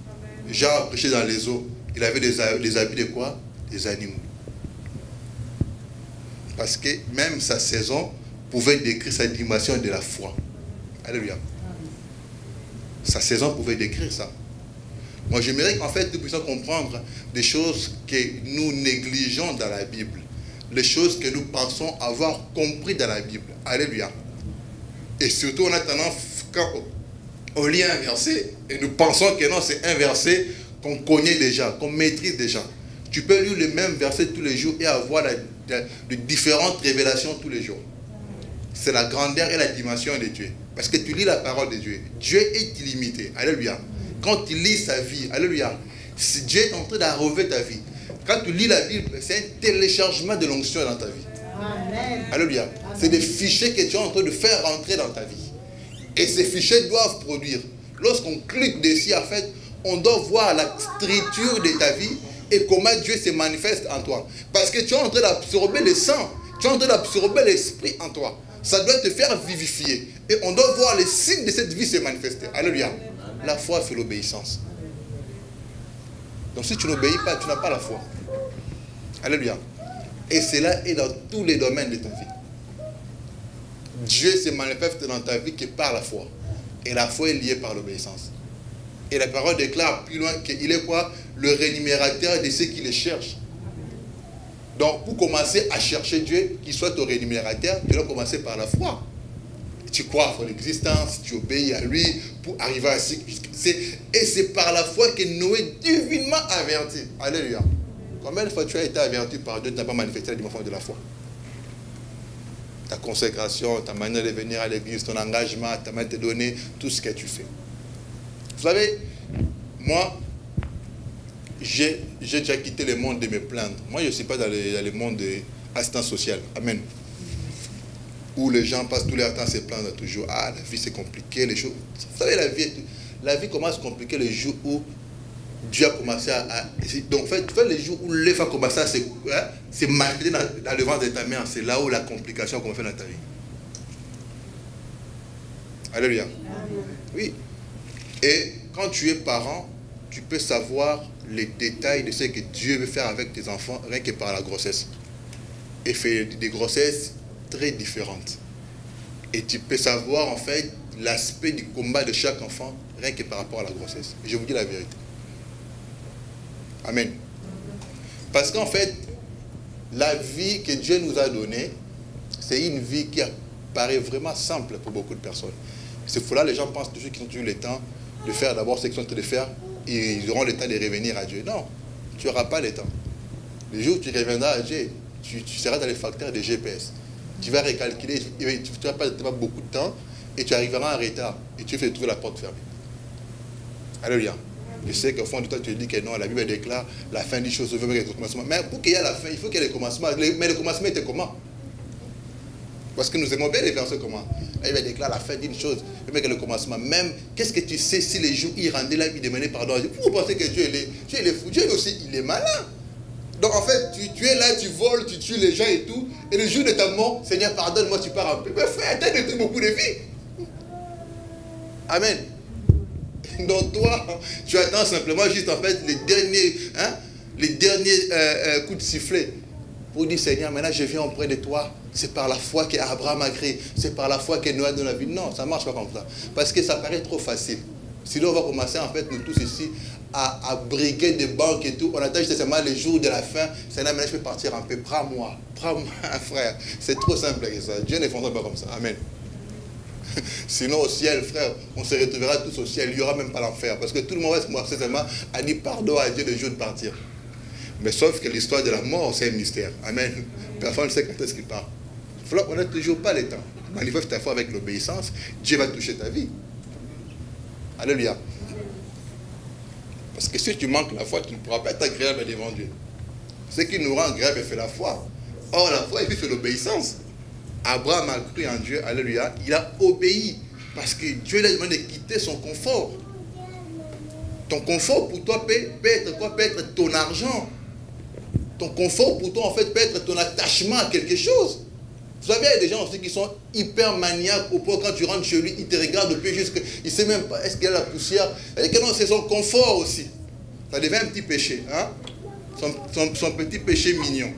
Speaker 1: Jean a prêché dans les eaux. Il avait des habits de quoi? Des animaux. Parce que même sa saison pouvait décrire sa dimension de la foi. Alléluia. Sa saison pouvait décrire ça. Moi, j'aimerais qu'en fait, nous puissions comprendre des choses que nous négligeons dans la Bible. Les choses que nous pensons avoir compris dans la Bible. Alléluia. Et surtout, on a tendance, quand on lit un verset, et nous pensons que non, c'est un verset qu'on connaît déjà, qu'on maîtrise déjà. Tu peux lire le même verset tous les jours et avoir de différentes révélations tous les jours. C'est la grandeur et la dimension de Dieu. Parce que tu lis la parole de Dieu. Dieu est illimité. Alléluia. Quand tu lis sa vie, alléluia, Dieu est en train d'arrover ta vie. Quand tu lis la Bible, c'est un téléchargement de l'onction dans ta vie. Amen. Alléluia. C'est des fichiers que tu es en train de faire rentrer dans ta vie. Et ces fichiers doivent produire. Lorsqu'on clique dessus, en fait, on doit voir la structure de ta vie et comment Dieu se manifeste en toi. Parce que tu es en train d'absorber le sang, tu es en train d'absorber l'esprit en toi. Ça doit te faire vivifier. Et on doit voir les signes de cette vie se manifester. Alléluia. La foi fait l'obéissance. Donc si tu n'obéis pas, tu n'as pas la foi. Alléluia. Et cela est dans tous les domaines de ta vie. Dieu se manifeste dans ta vie que par la foi. Et la foi est liée par l'obéissance. Et la parole déclare plus loin qu'il est quoi? Le rémunérateur de ceux qui le cherchent. Donc pour commencer à chercher Dieu, qu'il soit ton rémunérateur, tu dois commencer par la foi. Tu crois à son existence, tu obéis à lui pour arriver à ce et c'est par la foi que Noé est divinement averti. Alléluia. Combien de fois tu as été averti par Dieu, tu n'as pas manifesté la dimension de la foi? Ta consécration, ta manière de venir à l'église, ton engagement, ta manière de te donner, tout ce que tu fais. Vous savez, moi, j'ai déjà quitté le monde de me plaindre. Moi, je ne suis pas dans le monde de l'assistance sociale. Amen. Où les gens passent tout leur temps à se plaindre toujours. Ah, la vie c'est compliqué, les choses. Vous savez, la vie commence à se compliquer le jour où Dieu a commencé donc, en fait, les jours où l'œuf a commencé à se marquer dans le ventre de ta mère, c'est là où la complication a commencé dans ta vie. Alléluia. Oui. Et quand tu es parent, tu peux savoir les détails de ce que Dieu veut faire avec tes enfants, rien que par la grossesse. Et faire des grossesses très différentes. Et tu peux savoir en fait l'aspect du combat de chaque enfant, rien que par rapport à la grossesse. Je vous dis la vérité. Amen. Parce qu'en fait, la vie que Dieu nous a donnée, c'est une vie qui apparaît vraiment simple pour beaucoup de personnes. C'est pour là les gens pensent toujours qu'ils ont toujours le temps de faire d'abord ce qu'ils sont en train de faire et ils auront le temps de revenir à Dieu. Non, tu n'auras pas le temps. Le jour où tu reviendras à Dieu, tu seras dans les facteurs de GPS. Tu vas recalculer, tu ne vas pas beaucoup de temps et tu arriveras en retard et tu vas trouver la porte fermée. Alléluia. Je sais qu'au fond de toi, tu dis que non, la Bible déclare la fin des choses, le commencement. Mais pour qu'il y ait la fin, il faut qu'il y ait le commencement. Mais le commencement était comment? Parce que nous aimons bien les versets comment. La Bible déclare la fin d'une chose, mais le commencement. Même, qu'est-ce que tu sais si les jours il rendait là, il demandait pardon à Dieu? Vous pensez que Dieu est fou? Dieu aussi, il est malin. Donc en fait, tu es là, tu voles, tu tues les gens et tout. Et le jour de ta mort, Seigneur, pardonne-moi, tu pars un peu. Mais frère, tu as beaucoup de vie. Amen. Donc toi, tu attends simplement juste en fait les derniers coups de sifflet pour dire Seigneur, maintenant je viens auprès de toi. C'est par la foi qu'Abraham a créé. C'est par la foi que Noé donne la vie. Non, ça ne marche pas comme ça. Parce que ça paraît trop facile. Sinon on va commencer en fait nous tous ici à briguer des banques et tout. On attend juste seulement les jours de la fin. Seigneur, maintenant je peux partir un peu. Prends-moi, frère. C'est trop simple que ça. Dieu ne fonctionne pas comme ça. Amen. Sinon au ciel, frère, on se retrouvera tous au ciel, il n'y aura même pas l'enfer. Parce que tout le monde va se commencer seulement à dire pardon à Dieu le jour de partir. Mais sauf que l'histoire de la mort, c'est un mystère. Amen. Personne ne sait quand est-ce qu'il part. On n'a toujours pas le temps. Manifeste ta foi avec l'obéissance, Dieu va toucher ta vie. Alléluia. Parce que si tu manques la foi, tu ne pourras pas être agréable devant Dieu. Ce qui nous rend agréable, c'est la foi. Or, la foi, il fait l'obéissance. Abraham a cru en Dieu, alléluia, il a obéi, parce que Dieu lui a demandé de quitter son confort. Ton confort pour toi peut être quoi? Peut être ton argent. Ton confort pour toi, en fait, peut être ton attachement à quelque chose. Vous savez, il y a des gens aussi qui sont hyper maniaques au point quand tu rentres chez lui, il te regarde depuis jusqu'à... Il ne sait même pas, est-ce qu'il y a la poussière? C'est son confort aussi. Ça devient un petit péché, hein? Son petit péché mignon.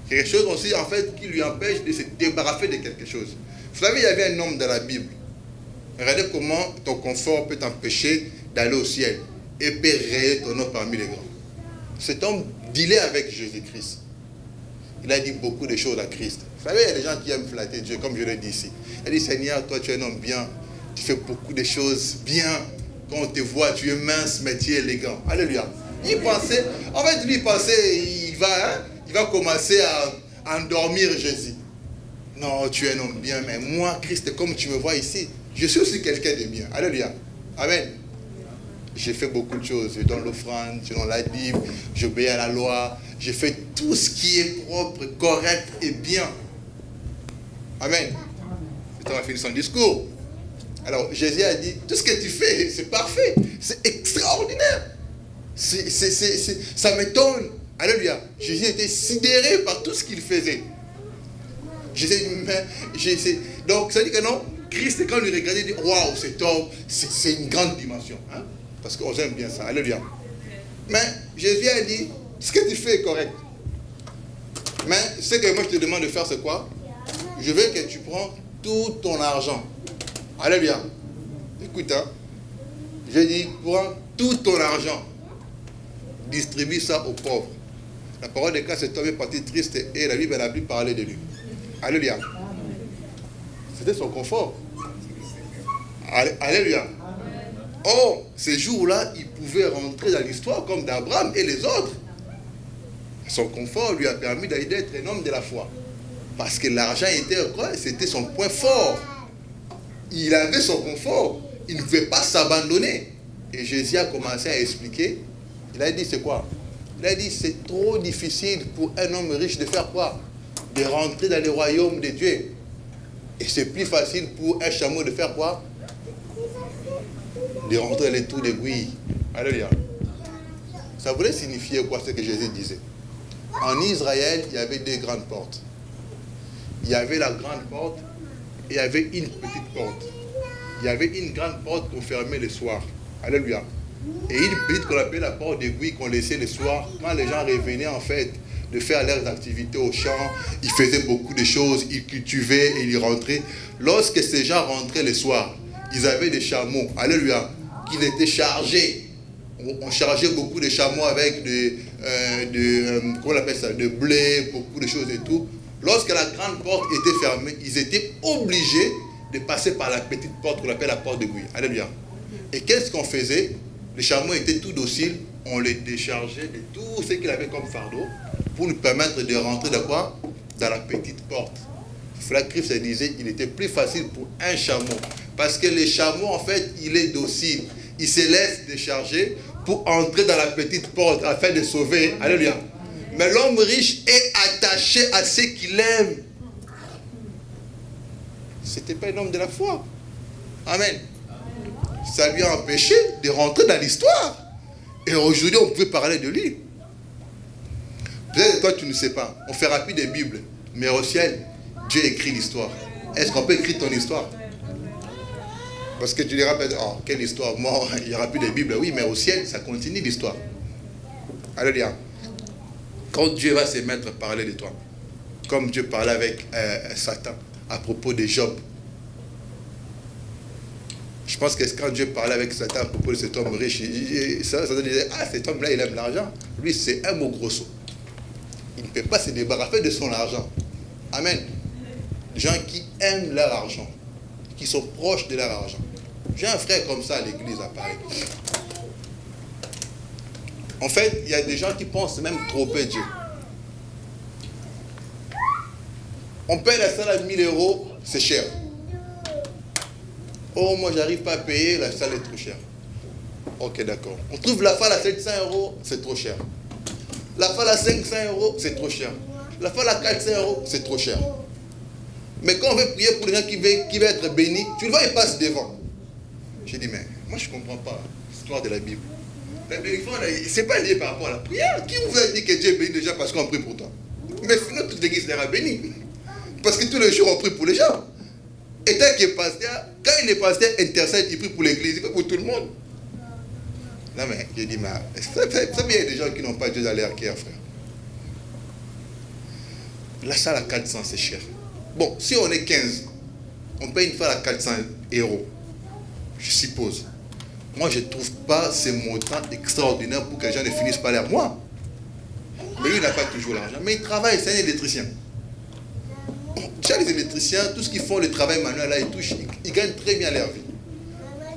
Speaker 1: Quelque chose aussi, en fait, qui lui empêche de se débarrasser de quelque chose. Vous savez, il y avait un homme dans la Bible. Regardez comment ton confort peut t'empêcher d'aller au ciel et peut rayer ton nom parmi les grands. Cet homme dealait avec Jésus-Christ. Il a dit beaucoup de choses à Christ. Vous savez, il y a des gens qui aiment flatter Dieu, comme je l'ai dit ici. Il a dit, Seigneur, toi tu es un homme bien, tu fais beaucoup de choses bien. Quand on te voit, tu es mince, mais tu es élégant. Alléluia. Il pensait, en fait, lui, il pensait, il va commencer à endormir Jésus. Non, tu es un homme bien, mais moi, Christ, comme tu me vois ici, je suis aussi quelqu'un de bien. Alléluia. Amen. J'ai fait beaucoup de choses. Je donne l'offrande, je donne la Bible, j'obéis à la loi. Je fais tout ce qui est propre, correct et bien. Amen. Le temps a fini son discours. Alors, Jésus a dit, tout ce que tu fais, c'est parfait. C'est extraordinaire. Ça m'étonne. Alléluia. Jésus était sidéré par tout ce qu'il faisait. Donc, ça dit que non, Christ, quand il regardait, il dit, waouh, cet homme, c'est une grande dimension. Hein? Parce qu'on aime bien ça. Alléluia. Mais Jésus a dit, ce que tu fais est correct. Mais ce que moi je te demande de faire, c'est quoi? Je veux que tu prends tout ton argent. Alléluia. Écoute, hein. Je dis, prends tout ton argent. Distribue ça aux pauvres. La parole de cas, cet homme est parti triste et la Bible n'a plus parlé de lui. Alléluia. C'était son confort. Alléluia. Or, ces jours-là, il pouvait rentrer dans l'histoire comme d'Abraham et les autres. Son confort lui a permis d'être un homme de la foi. Parce que l'argent était quoi? C'était son point fort. Il avait son confort. Il ne pouvait pas s'abandonner. Et Jésus a commencé à expliquer. Il a dit, c'est quoi? Il a dit, c'est trop difficile pour un homme riche de faire quoi? De rentrer dans le royaume de Dieu. Et c'est plus facile pour un chameau de faire quoi? De rentrer dans les trous d'aiguille. Alléluia. Ça voulait signifier quoi ce que Jésus disait? En Israël, il y avait deux grandes portes. Il y avait la grande porte et il y avait une petite porte. Il y avait une grande porte qu'on fermait le soir. Alléluia. Et une petite qu'on appelait la porte d'aiguille qu'on laissait le soir. Quand les gens revenaient en fait de faire leurs activités au champ, ils faisaient beaucoup de choses, ils cultivaient et ils rentraient. Lorsque ces gens rentraient le soir, ils avaient des chameaux. Alléluia. Qui étaient chargés. On chargeait beaucoup de chameaux avec comment on appelle ça, de blé, beaucoup de choses et tout. Lorsque la grande porte était fermée, ils étaient obligés de passer par la petite porte qu'on appelle la porte d'aiguille. Alléluia. Et qu'est-ce qu'on faisait? Les chameaux étaient tout dociles, on les déchargeait de tout ce qu'ils avaient comme fardeau pour nous permettre de rentrer dans quoi? Dans la petite porte. Frère Christ se disait, il était plus facile pour un chameau. Parce que les chameaux, en fait, il est docile. Il se laisse décharger pour entrer dans la petite porte afin de sauver. Alléluia. Mais l'homme riche est attaché à ce qu'il aime. Ce n'était pas un homme de la foi. Amen. Ça lui a empêché de rentrer dans l'histoire. Et aujourd'hui, on peut parler de lui. Peut-être que toi, tu ne sais pas. On fait rapide des Bibles. Mais au ciel, Dieu écrit l'histoire. Est-ce qu'on peut écrire ton histoire? Parce que tu diras peut-être, oh, quelle histoire? Moi, il n'y aura plus de Bible. Oui, mais au ciel, ça continue l'histoire. Alléluia. Quand Dieu va se mettre à parler de toi, comme Dieu parlait avec Satan à propos de Job. Je pense que quand Dieu parlait avec Satan à propos de cet homme riche, Satan disait, ah, cet homme-là, il aime l'argent. Lui, c'est un mot grosso. Il ne peut pas se débarrasser de son argent. Amen. Gens qui aiment leur argent, qui sont proches de leur argent. J'ai un frère comme ça à l'église à Paris. En fait, il y a des gens qui pensent même tromper Dieu. On paye la salle à 1000 euros, c'est cher. Oh, moi, j'arrive pas à payer, la salle est trop chère. Ok, d'accord. On trouve la salle à 700 euros, c'est trop cher. La salle à 500 euros, c'est trop cher. La salle à 400 euros, c'est trop cher. Mais quand on veut prier pour les gens qui veulent être bénis, tu le vois, ils passent devant. J'ai dit, mais moi, je ne comprends pas l'histoire de la Bible. La bénédiction, ce n'est pas lié par rapport à la prière. Qui vous a dit que Dieu est béni déjà parce qu'on prie pour toi? Mais sinon, toute l'église sera bénie. Parce que tous les jours, on prie pour les gens. Et tant qu'il est pasteur, quand il est pasteur, intercède, il prie pour l'église, il prie pour tout le monde. Non, mais j'ai dit, mais ça il y a des gens qui n'ont pas Dieu dans leur cœur, frère. La salle à 400, c'est cher. Bon, si on est 15, on paye une salle à 400 euros, je suppose. Moi, je ne trouve pas ces montants extraordinaires pour que les gens ne finissent pas leur mois. Mais lui, il n'a pas toujours l'argent. Mais il travaille, c'est un électricien. Bon, déjà, les électriciens, tout ce qu'ils font, le travail manuel, là, ils gagnent très bien leur vie.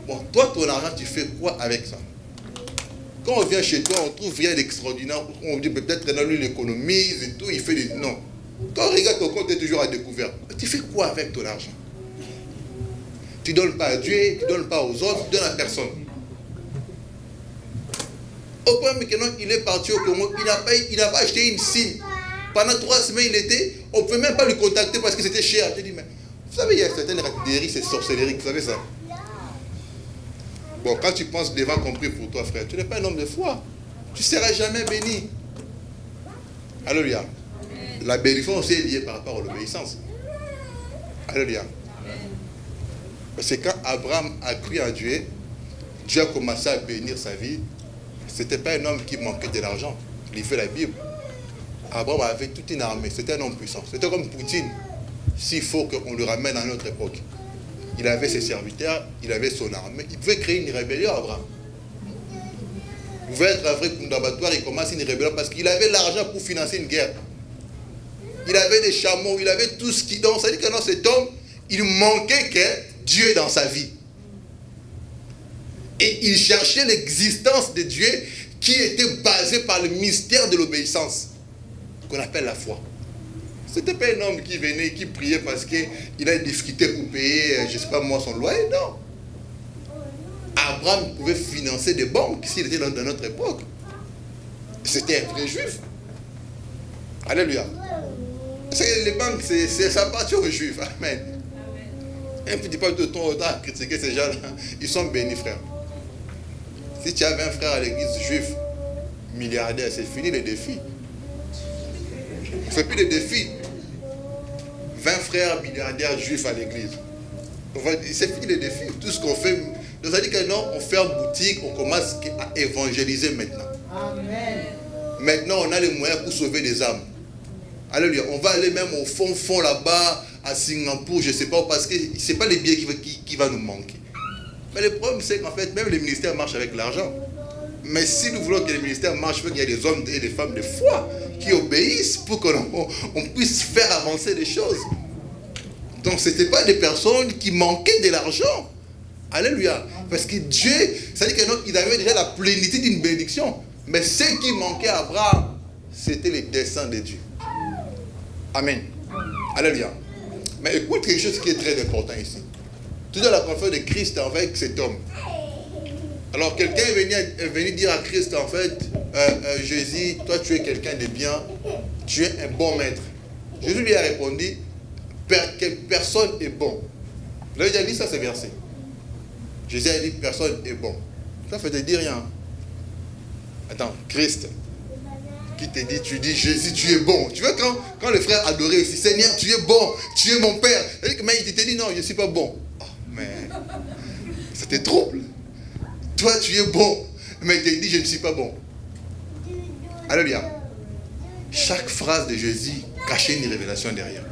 Speaker 1: Bon, toi, ton argent, tu fais quoi avec ça? Quand on vient chez toi, on trouve rien d'extraordinaire. On dit peut-être que lui, il économise et tout, il fait des... Non. Quand on regarde ton compte, tu es toujours à découvert. Tu fais quoi avec ton argent? Tu ne donnes pas à Dieu, tu ne donnes pas aux autres, tu donnes à personne. Au point que non, il est parti au Congo, il n'a pas acheté une SIM. Pendant 3 semaines, il était, on ne peut même pas lui contacter parce que c'était cher. J'ai dit, mais vous savez, il y a certaines racailleries, c'est sorcellerie, vous savez ça? Bon, quand tu penses devant compris pour toi, frère, tu n'es pas un homme de foi. Tu ne seras jamais béni. Alléluia. La bénédiction aussi est liée par rapport à l'obéissance. Alléluia. Parce que quand Abraham a cru en Dieu, Dieu a commencé à bénir sa vie. Ce n'était pas un homme qui manquait de l'argent. Il fait la Bible. Abraham avait toute une armée. C'était un homme puissant. C'était comme Poutine. S'il faut qu'on le ramène à notre époque. Il avait ses serviteurs, il avait son armée. Il pouvait créer une rébellion, Abraham. Il pouvait être un vrai combattant, il commence une rébellion parce qu'il avait l'argent pour financer une guerre. Il avait des chameaux, il avait tout ce qui... Donc, ça veut dire que dans cet homme, il manquait que Dieu dans sa vie. Et il cherchait l'existence de Dieu qui était basée par le mystère de l'obéissance, qu'on appelle la foi. Ce n'était pas un homme qui venait, qui priait parce qu'il a une difficulté pour payer, je ne sais pas moi, son loyer, non. Abraham pouvait financer des banques s'il était dans notre époque. C'était un vrai juif. Alléluia. Les banques, ça appartient aux juifs. Amen. Un petit peu de ton temps à critiquer ces gens-là. Ils sont bénis, frère. Si tu avais un frère à l'église juif, milliardaire, c'est fini les défis. On ne fait plus de défis. 20 frères milliardaires juifs à l'église. C'est fini les défis. Tout ce qu'on fait. Donc ça dit que non, on ferme boutique, on commence à évangéliser maintenant. Amen. Maintenant, on a les moyens pour sauver des âmes. Alléluia. On va aller même au fond là-bas, à Singapour, je ne sais pas, parce que ce n'est pas les billets qui va nous manquer. Mais le problème, c'est qu'en fait, même les ministères marchent avec l'argent. Mais si nous voulons que les ministères marchent, il faut qu'il y ait des hommes et des femmes de foi qui obéissent pour qu'on puisse faire avancer les choses. Donc, ce n'étaient pas des personnes qui manquaient de l'argent. Alléluia. Parce que Dieu, ça dit qu'il avait déjà la plénitude d'une bénédiction. Mais ce qui manquait à Abraham, c'était les desseins de Dieu. Amen. Alléluia. Mais écoute quelque chose qui est très important ici. Tu as la confiance de Christ avec cet homme. Alors quelqu'un est venu dire à Christ, en fait, Jésus, toi tu es quelqu'un de bien, tu es un bon maître. Jésus lui a répondu, personne est bon. Là il a dit ça, ce verset. Jésus a dit, personne est bon. Ça ne fait te dire rien. Attends, Christ, qui te dit, tu dis, Jésus, tu es bon. Tu vois, quand le frère adorait aussi, Seigneur, tu es bon, tu es mon Père. Mais il te dit, non, je ne suis pas bon. Oh, mais ça te trouble. Toi, tu es bon, mais il te dit, je ne suis pas bon. Alléluia. Chaque phrase de Jésus cachait une révélation derrière.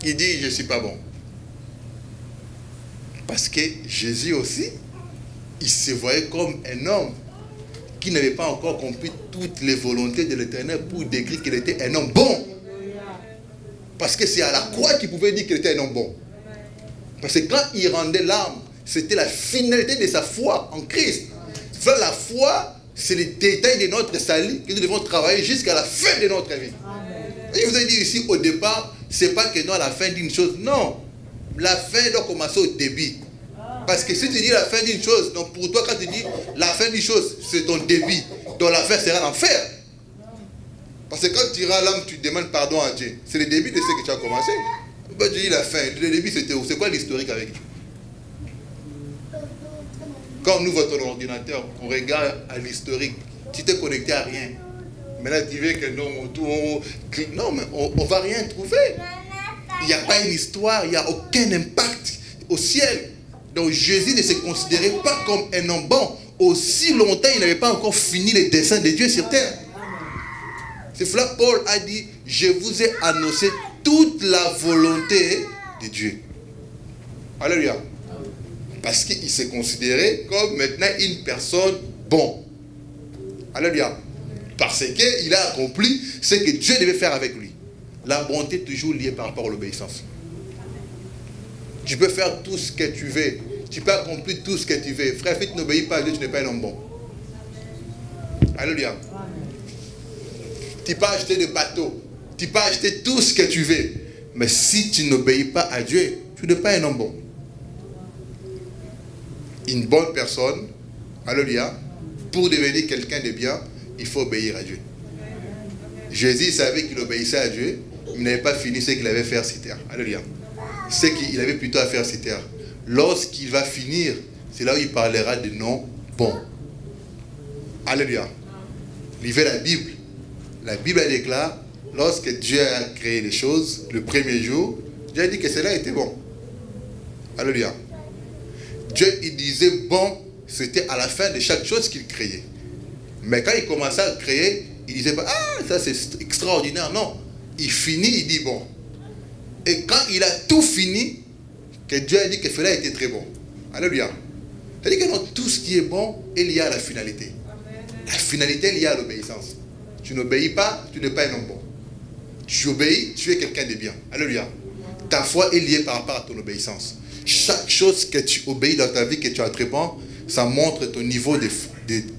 Speaker 1: Il dit, je ne suis pas bon. Parce que Jésus aussi, il se voyait comme un homme qui n'avait pas encore compris toutes les volontés de l'Éternel pour décrire qu'il était un homme bon. Parce que c'est à la croix qu'il pouvait dire qu'il était un homme bon. Parce que quand il rendait l'âme, c'était la finalité de sa foi en Christ. La foi, c'est le détail de notre salut que nous devons travailler jusqu'à la fin de notre vie. Et je vous ai dit ici au départ, ce n'est pas que nous à la fin d'une chose. Non. La fin doit commencer au début. Parce que si tu dis la fin d'une chose, donc pour toi, quand tu dis la fin d'une chose, c'est ton début. Donc la fin sera l'enfer. Parce que quand tu iras l'âme, tu demandes pardon à Dieu. C'est le début de ce que tu as commencé. Ben, tu dis la fin. Le début, c'était où? C'est quoi l'historique avec Dieu? Quand on ouvre ton ordinateur, on regarde à l'historique. Tu t'es connecté à rien. Maintenant, tu veux que non, non, mais on ne va rien trouver. Il n'y a pas une histoire, il n'y a aucun impact au ciel. Donc Jésus ne se considérait pas comme un homme bon. Aussi longtemps, il n'avait pas encore fini les desseins de Dieu sur terre. C'est cela Paul a dit, je vous ai annoncé toute la volonté de Dieu. Alléluia. Parce qu'il s'est considéré comme maintenant une personne bon. Alléluia. Parce qu'il a accompli ce que Dieu devait faire avec lui. La bonté est toujours liée par rapport à l'obéissance. Tu peux faire tout ce que tu veux. Tu peux accomplir tout ce que tu veux. Frère, si tu n'obéis pas à Dieu, tu n'es pas un homme bon. Alléluia. Tu peux acheter des bateaux. Tu peux acheter tout ce que tu veux. Mais si tu n'obéis pas à Dieu, tu n'es pas un homme bon. Une bonne personne, alléluia, pour devenir quelqu'un de bien, il faut obéir à Dieu. Jésus savait qu'il obéissait à Dieu. Il n'avait pas fini ce qu'il avait à faire sur terre. Alléluia. Ce qu'il avait plutôt à faire sur terre. Lorsqu'il va finir, c'est là où il parlera de noms bons. Alléluia. Lisez la Bible. La Bible déclare, lorsque Dieu a créé les choses, le premier jour, Dieu a dit que cela était bon. Alléluia. Dieu, il disait bon, c'était à la fin de chaque chose qu'il créait. Mais quand il commençait à créer, il disait pas, ah, ça c'est extraordinaire. Non. Il finit, il dit bon. Et quand il a tout fini, que Dieu a dit que cela était très bon. Alléluia. C'est-à-dire que non, tout ce qui est bon est lié à la finalité. La finalité est liée à l'obéissance. Tu n'obéis pas, tu n'es pas un homme bon. Tu obéis, tu es quelqu'un de bien. Alléluia. Ta foi est liée par rapport à ton obéissance. Chaque chose que tu obéis dans ta vie, que tu entreprends, ça montre ton niveau de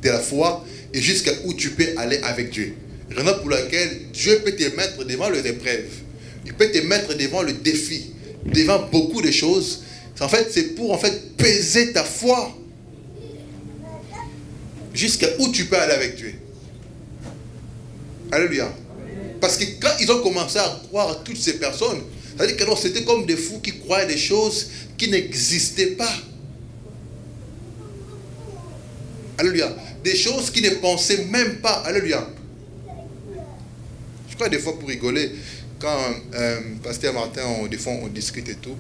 Speaker 1: la foi et jusqu'à où tu peux aller avec Dieu. Raison pour laquelle Dieu peut te mettre devant les épreuves. Il peut te mettre devant le défi, devant beaucoup de choses. En fait, c'est pour peser ta foi. jusqu'à où tu peux aller avec Dieu. Alléluia. Parce que quand ils ont commencé à croire à toutes ces personnes, c'est-à-dire que c'était comme des fous qui croyaient des choses qui n'existaient pas. Alléluia. Des choses qui ne pensaient même pas. Alléluia. Je crois des fois pour rigoler, quand Pasteur Martin, des fois on discute et tout,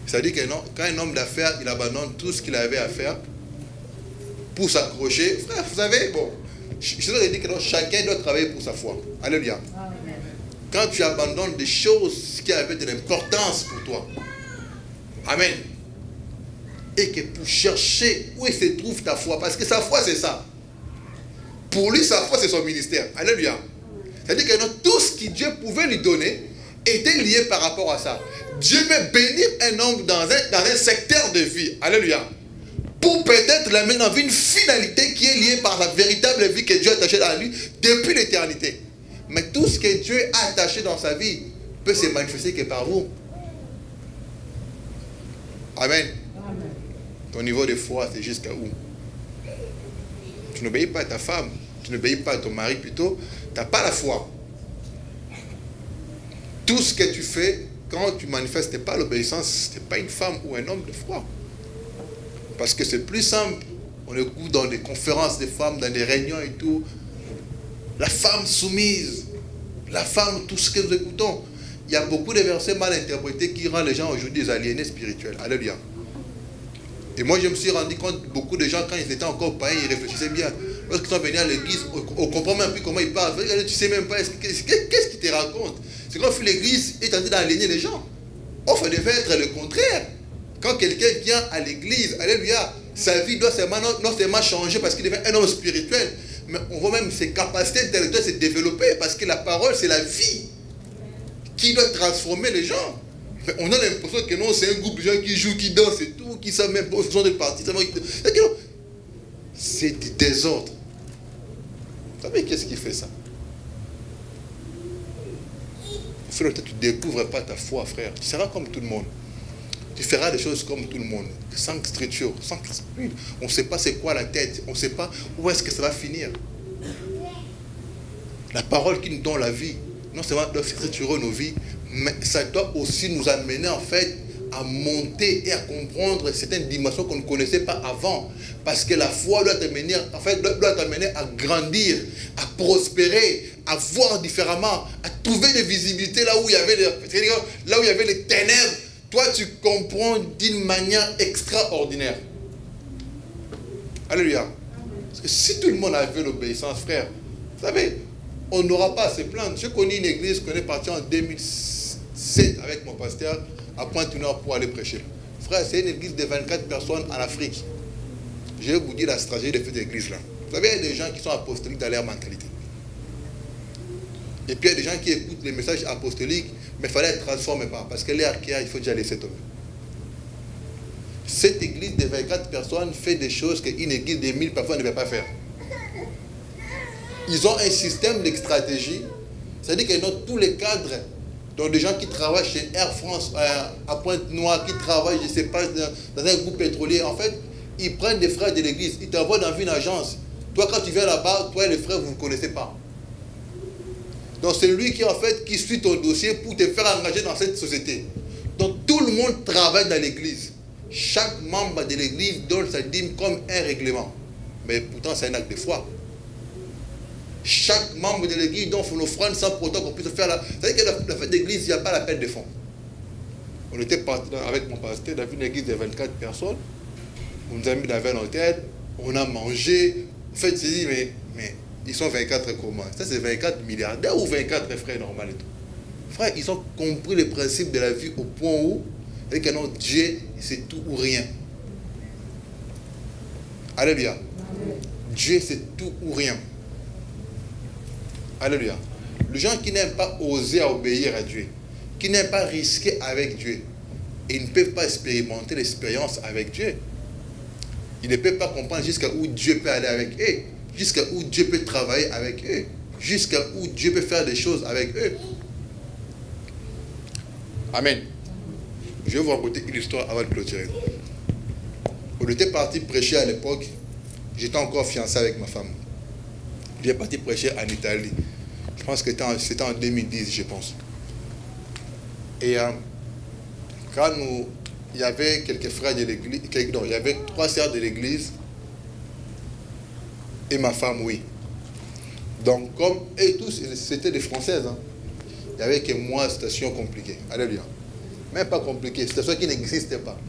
Speaker 1: c'est-à-dire que non, quand un homme d'affaires, il abandonne tout ce qu'il avait à faire pour s'accrocher. Frère, vous savez, bon, je leur ai dit que non, chacun doit travailler pour sa foi. Alléluia. Amen. Quand tu abandonnes des choses qui avaient de l'importance pour toi. Amen. Et que pour chercher où se trouve ta foi, parce que sa foi c'est ça. Pour lui, sa foi c'est son ministère. Alléluia. C'est-à-dire que non, tout ce que Dieu pouvait lui donner était lié par rapport à ça. Dieu peut bénir un homme dans un secteur de vie. Alléluia. Pour peut-être l'amener dans une finalité qui est liée par la véritable vie que Dieu a attachée à lui depuis l'éternité. Mais tout ce que Dieu a attaché dans sa vie peut se manifester que par vous. Amen. Amen. Ton niveau de foi, c'est jusqu'à où? Tu n'obéis pas à ta femme, tu n'obéis pas à ton mari plutôt, tu n'as pas la foi. Tout ce que tu fais, quand tu manifestes pas l'obéissance, ce n'est pas une femme ou un homme de foi. Parce que c'est plus simple. On écoute dans des conférences des femmes, dans des réunions et tout. La femme soumise. La femme, tout ce que nous écoutons. Il y a beaucoup de versets mal interprétés qui rendent les gens aujourd'hui des aliénés spirituels. Alléluia. Et moi, je me suis rendu compte, beaucoup de gens, quand ils étaient encore païens, ils réfléchissaient bien. Lorsqu'ils sont venus à l'église, on ne comprend même plus comment ils parlent. Tu ne sais même pas, qu'est-ce qu'ils te racontent? C'est quand l'église est en train d'aliéner les gens. Or, ça devait être le contraire. Quand quelqu'un vient à l'église, alléluia, sa vie doit non seulement changer parce qu'il devient un homme spirituel, mais on voit même ses capacités intellectuelles se développer parce que la parole, c'est la vie qui doit transformer les gens. Mais on a l'impression que non, c'est un groupe de gens qui jouent, qui dansent et tout, qui savent même pas où sont des parties. C'est du désordre. Vous savez qu'est-ce qui fait ça? Frère, tu ne découvres pas ta foi, frère. Tu seras comme tout le monde. Tu feras des choses comme tout le monde, sans structure, sans... On ne sait pas c'est quoi la tête, on ne sait pas où est-ce que ça va finir. La parole qui nous donne la vie, non seulement doit structurer nos vies, mais ça doit aussi nous amener en fait à monter et à comprendre certaines dimensions qu'on ne connaissait pas avant. Parce que la foi doit t'amener, en fait, doit t'amener à grandir, à prospérer, à voir différemment, à trouver des visibilités là où il y avait les ténèbres. Toi, tu comprends d'une manière extraordinaire. Alléluia. Parce que si tout le monde avait l'obéissance, frère, vous savez, on n'aura pas à se plaindre. Je connais une église qu'on est parti en 2007 avec mon pasteur à Pointe-Nord pour aller prêcher. Frère, c'est une église de 24 personnes en Afrique. Je vais vous dire la stratégie de cette église-là. Vous savez, il y a des gens qui sont apostoliques dans leur mentalité. Et puis il y a des gens qui écoutent les messages apostoliques, mais il fallait être transformé pas. Parce que les archéas, il faut déjà laisser tomber. Cette église de 24 personnes fait des choses qu'une église de 1000 personnes ne peut pas faire. Ils ont un système de stratégie. C'est-à-dire que dans tous les cadres, donc des gens qui travaillent chez Air France, à Pointe-Noire, qui travaillent, je ne sais pas, dans un groupe pétrolier, en fait, ils prennent des frères de l'église, ils t'envoient dans une agence. Toi, quand tu viens là-bas, toi et les frères, vous ne connaissez pas. Donc c'est lui qui, en fait, qui suit ton dossier pour te faire engager dans cette société. Donc tout le monde travaille dans l'église. Chaque membre de l'église donne sa dîme comme un règlement. Mais pourtant, c'est un acte de foi. Chaque membre de l'église donne son offrande sans pourtant qu'on puisse faire la... C'est-à-dire que la fête d'église, il n'y a pas l'appel de fonds. On était parti avec mon pasteur dans une église de 24 personnes. On nous a mis dans un hôtel. On a mangé. En fait, c'est dit, mais ils sont 24 comment? Ça, c'est 24 milliardaires ou 24 frères normaux et tout. Frère, ils ont compris le principe de la vie au point où, avec un nom Dieu, c'est tout ou rien. Alléluia. Amen. Dieu, c'est tout ou rien. Alléluia. Les gens qui n'aiment pas oser obéir à Dieu, qui n'aiment pas risquer avec Dieu, ils ne peuvent pas expérimenter l'expérience avec Dieu. Ils ne peuvent pas comprendre jusqu'à où Dieu peut aller avec eux, jusqu'à où Dieu peut travailler avec eux, jusqu'à où Dieu peut faire des choses avec eux. Amen. Je vais vous raconter une histoire avant de clôturer. On était parti prêcher à l'époque j'étais encore fiancé avec ma femme. Il est parti prêcher en Italie. Je pense que c'était en 2010, je pense. Et quand il y avait quelques frères de l'église, il y avait 3 sœurs de l'église et ma femme, oui. Donc, comme eux tous, c'était des Françaises, hein, il n'y avait que moi, situation compliquée. Alléluia. Même pas compliquée, situation qui n'existait pas.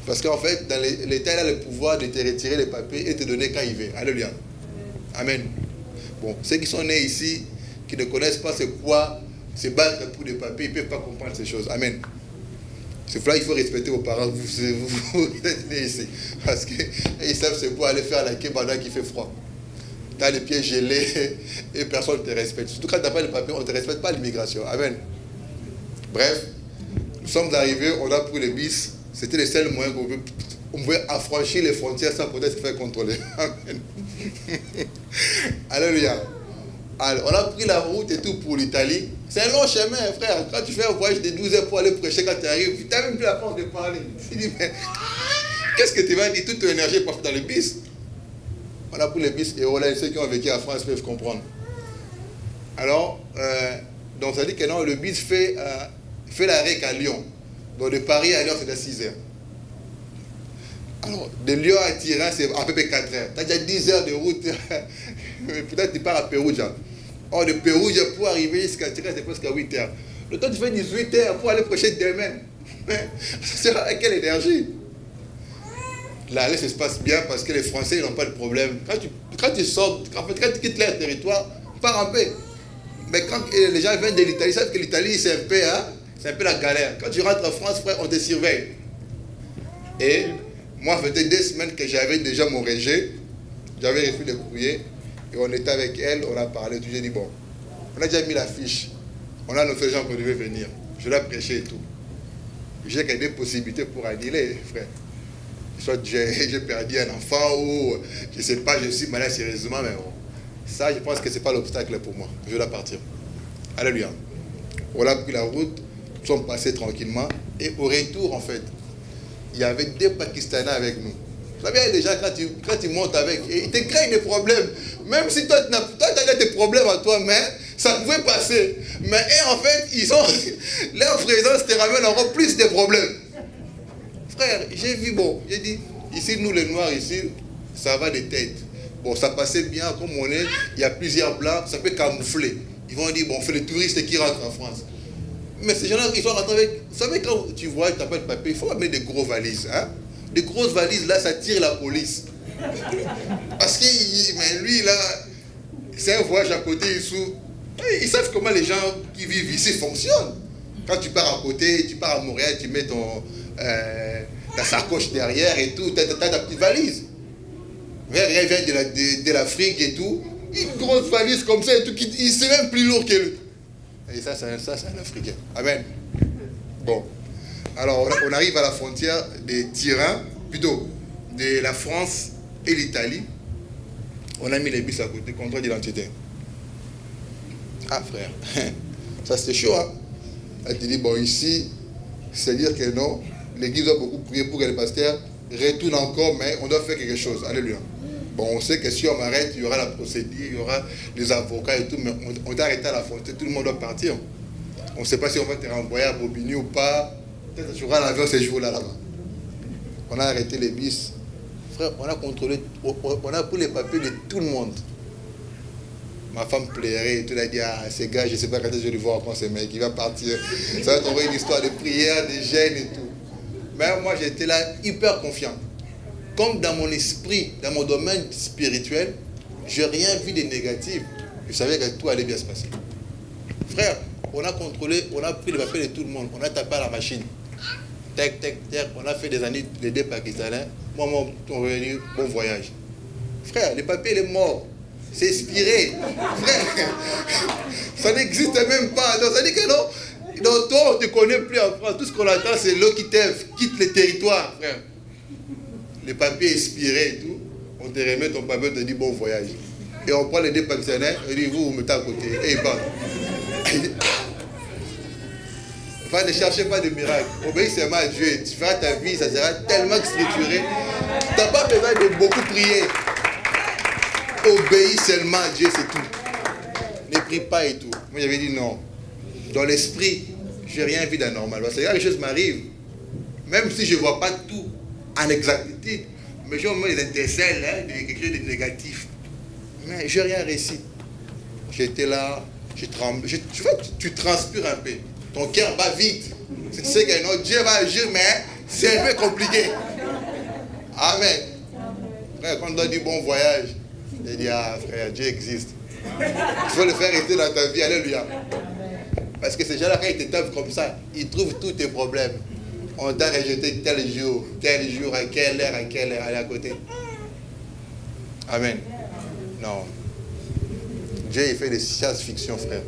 Speaker 1: Parce qu'en fait, dans l'État, il a le pouvoir de te retirer les papiers et te donner quand il veut. Alléluia. Amen. Bon, ceux qui sont nés ici, qui ne connaissent pas c'est quoi se battre pour des papiers, ils ne peuvent pas comprendre ces choses. Amen. C'est pour ça qu'il faut respecter vos parents. Vous êtes nés ici. Parce qu'ils savent c'est quoi aller faire la quai pendant qu'il fait froid. Tu as les pieds gelés et personne ne te respecte. Surtout quand tu n'as pas les papiers, on ne te respecte pas l'immigration. Amen. Bref, nous sommes arrivés, on a pris les bis. C'était le seul moyen qu'on pouvait affranchir les frontières sans peut-être se faire contrôler. Amen. Alléluia. Alors, on a pris la route et tout pour l'Italie. C'est un long chemin, frère. Quand tu fais un voyage de 12 heures pour aller prêcher, quand tu arrives, tu n'as même plus la force de parler. Tu dis, mais qu'est-ce que tu vas dire? Toute ton énergie est partie dans le bis. On a pris le bis et voilà, ceux qui ont vécu en France peuvent comprendre. Alors, donc ça dit que non, le bis fait l'arrêt qu'à Lyon. Donc de Paris à Lyon, c'est à 6 heures. Alors, de Lyon à Turin, c'est à peu près 4 heures. Tu as déjà 10 heures de route. Peut-être tu pars à Pérouja. Or, de Pérouja, pour arriver jusqu'à Turin, c'est presque à 8 heures. Le temps, tu fais 18 heures pour aller prêcher demain. C'est avec quelle énergie? Là, ça se passe bien parce que les Français, ils n'ont pas de problème. Quand tu sors, en fait, quand tu quittes leur territoire, pars en paix. Mais quand les gens viennent de l'Italie, ils savent que l'Italie, c'est un peu la galère. Quand tu rentres en France, frère, on te surveille. Et moi, ça faisait 2 semaines que j'avais déjà mon rejet. J'avais reçu des courriers. Et on était avec elle, on a parlé. J'ai dit, bon, on a déjà mis la fiche. On a nos gens qu'on devait venir. Je l'ai prêché et tout. J'ai des possibilités pour annuler, frère. Soit j'ai perdu un enfant ou je ne sais pas, je suis malade sérieusement, mais bon, ça, je pense que ce n'est pas l'obstacle pour moi. Je dois partir. Alléluia. On a pris la route, nous sommes passés tranquillement. Et au retour, en fait, il y avait 2 Pakistanais avec nous. Vous savez, les gens, quand tu montes avec, ils te créent des problèmes. Même si toi, tu as des problèmes à toi, mais ça pouvait passer. Mais eux, en fait, leur présence te ramène encore plus de problèmes. Frère, j'ai vu, bon, j'ai dit, ici, nous les Noirs, ici, ça va de tête. Bon, ça passait bien, comme on est, il y a plusieurs blancs, ça peut camoufler. Ils vont dire, bon, on fait les touristes qui rentrent en France. Mais ces gens-là, ils sont rentrés avec... Vous savez, quand tu vois, tu n'as pas de papier, il faut mettre des gros valises. Hein? Des grosses valises, là, ça tire la police. Parce que lui, là, c'est un voyage à côté, ils savent comment les gens qui vivent ici fonctionnent. Quand tu pars à côté, tu pars à Montréal, tu mets ta sacoche derrière et tout, tu as ta petite valise. Elle vient de l'Afrique et tout, une grosse valise comme ça et tout, c'est même plus lourd que lui. Et ça, c'est un Africain. Amen. Bon. Alors, on arrive à la frontière de Turin, plutôt de la France et l'Italie. On a mis les bus à côté, contrôle d'identité. Ah, frère, ça c'était chaud, hein. Elle te dit, bon, ici, c'est-à-dire que non, l'église doit beaucoup prier pour que le pasteur retourne encore, mais on doit faire quelque chose. Alléluia. Bon, on sait que si on m'arrête, il y aura la procédure, il y aura les avocats et tout, mais on doit arrêter à la frontière, tout le monde doit partir. On ne sait pas si on va te renvoyer à Bobigny ou pas. Peut-être que tu auras l'avion ces jours-là, là-bas. On a arrêté les bis. Frère, on a contrôlé, on a pris les papiers de tout le monde. Ma femme pleurait et tout, elle a dit, ah, ces gars, je ne sais pas quand je vais le voir encore, ce mec, il va partir. Ça va trouver une histoire de prière, de gêne et tout. Mais moi, j'étais là hyper confiant. Comme dans mon esprit, dans mon domaine spirituel, je n'ai rien vu de négatif. Je savais que tout allait bien se passer. Frère, on a contrôlé, on a pris les papiers de tout le monde, on a tapé à la machine. Tac, tac, tac, on a fait des années, les 2 Pakistanais. Moi, on est revenu, bon voyage. Frère, le papier, il est mort. C'est expiré. Frère, ça n'existe même pas. Donc, ça dit que non. Donc, toi, on ne te connaît plus en France. Tout ce qu'on attend, c'est l'OQTF, quitte le territoire, frère. Le papier expiré et tout. On te remet ton papier, on te dit bon voyage. Et on prend les 2 Pakistanais, on dit vous mettez à côté. Et il part. Enfin, ne cherchez pas de miracle. Obéis seulement à Dieu. Tu feras ta vie, ça sera tellement structuré. n'as pas besoin de beaucoup prier. Obéis seulement à Dieu, c'est tout. Ne prie pas et tout. Moi, j'avais dit non. Dans l'esprit, je n'ai rien vu d'anormal. Parce que quelque chose m'arrive. Même si je ne vois pas tout en exactitude, mais j'ai au moins des intercelles, de quelque chose de négatif. Mais je n'ai rien réussi. J'étais là, je tremble. Tu vois, tu transpires un peu. Ton cœur bat vite. Tu sais que non, Dieu va agir, mais c'est un peu compliqué. Amen. Frère, quand on doit dire bon voyage, il dit, ah frère, Dieu existe. Il faut le faire rester dans ta vie. Alléluia. Parce que ces gens-là, quand ils te tapent comme ça, ils trouvent tous tes problèmes. On t'a rejeté tel jour, à quelle heure, allez à côté. Amen. Non. Dieu, il fait des science-fiction, frère.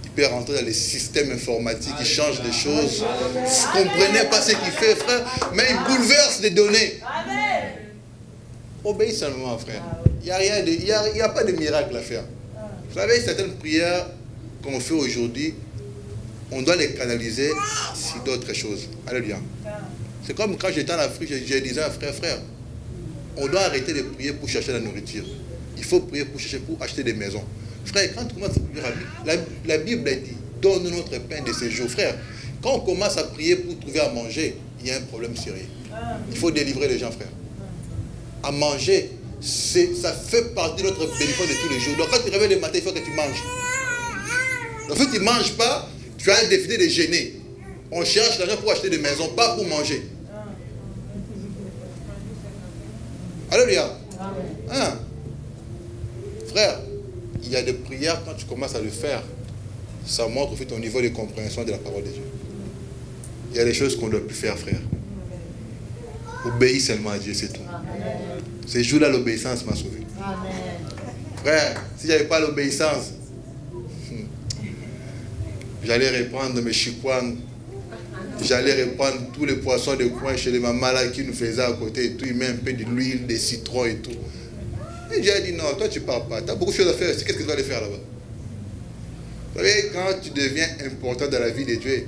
Speaker 1: Il peut rentrer dans les systèmes informatiques, il change des choses. Vous ne comprenez pas ce qu'il fait, frère, mais il bouleverse les données. Obéis seulement, frère. Il n'y a pas de miracle à faire. Vous savez, certaines prières qu'on fait aujourd'hui, on doit les canaliser sur d'autres choses. Alléluia. C'est comme quand j'étais en Afrique, je disais à frère, on doit arrêter de prier pour chercher la nourriture. Il faut prier pour acheter des maisons. Frère, quand tu commences à prier la Bible a dit, donne-nous notre pain de ces jours. Frère, quand on commence à prier pour trouver à manger, il y a un problème sérieux. Il faut délivrer les gens, frère. À manger, ça fait partie de notre bénéfice de tous les jours. Donc quand tu réveilles le matin, il faut que tu manges. Donc si tu ne manges pas, tu as décidé de gêner. On cherche l'argent pour acheter des maisons, pas pour manger. Alléluia. Hein? Frère, il y a des prières, quand tu commences à le faire, ça montre au fait ton niveau de compréhension de la parole de Dieu. Il y a des choses qu'on ne doit plus faire, frère. Obéis seulement à Dieu, c'est tout. Ces jours-là, l'obéissance m'a sauvé. Frère, si je n'avais pas l'obéissance, j'allais reprendre mes chikwans, j'allais reprendre tous les poissons de coin chez les mamans là qui nous faisaient à côté et tout, ils mettent un peu de l'huile, des citrons et tout. Et Dieu a dit non, toi tu ne pars pas, tu as beaucoup de choses à faire, qu'est-ce que tu vas aller faire là-bas? Vous savez, quand tu deviens important dans la vie de Dieu,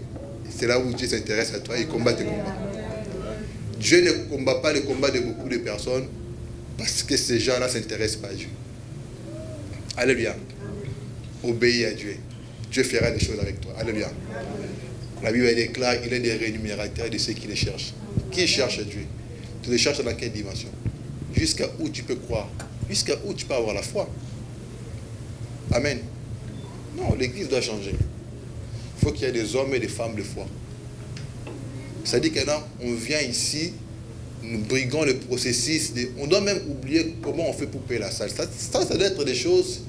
Speaker 1: c'est là où Dieu s'intéresse à toi, il combat tes combats. Dieu ne combat pas les combats de beaucoup de personnes parce que ces gens-là ne s'intéressent pas à Dieu. Alléluia. Obéis à Dieu. Dieu fera des choses avec toi. Alléluia. La Bible déclare qu'il est des rémunérateurs de ceux qui les cherchent. Qui cherche Dieu? Tu le cherches dans quelle dimension? Jusqu'à où tu peux croire? Jusqu'à où tu peux avoir la foi? Amen. Non, l'église doit changer. Il faut qu'il y ait des hommes et des femmes de foi. Ça dit que là, on vient ici, nous briguons le processus. On doit même oublier comment on fait pour payer la salle. Ça doit être des choses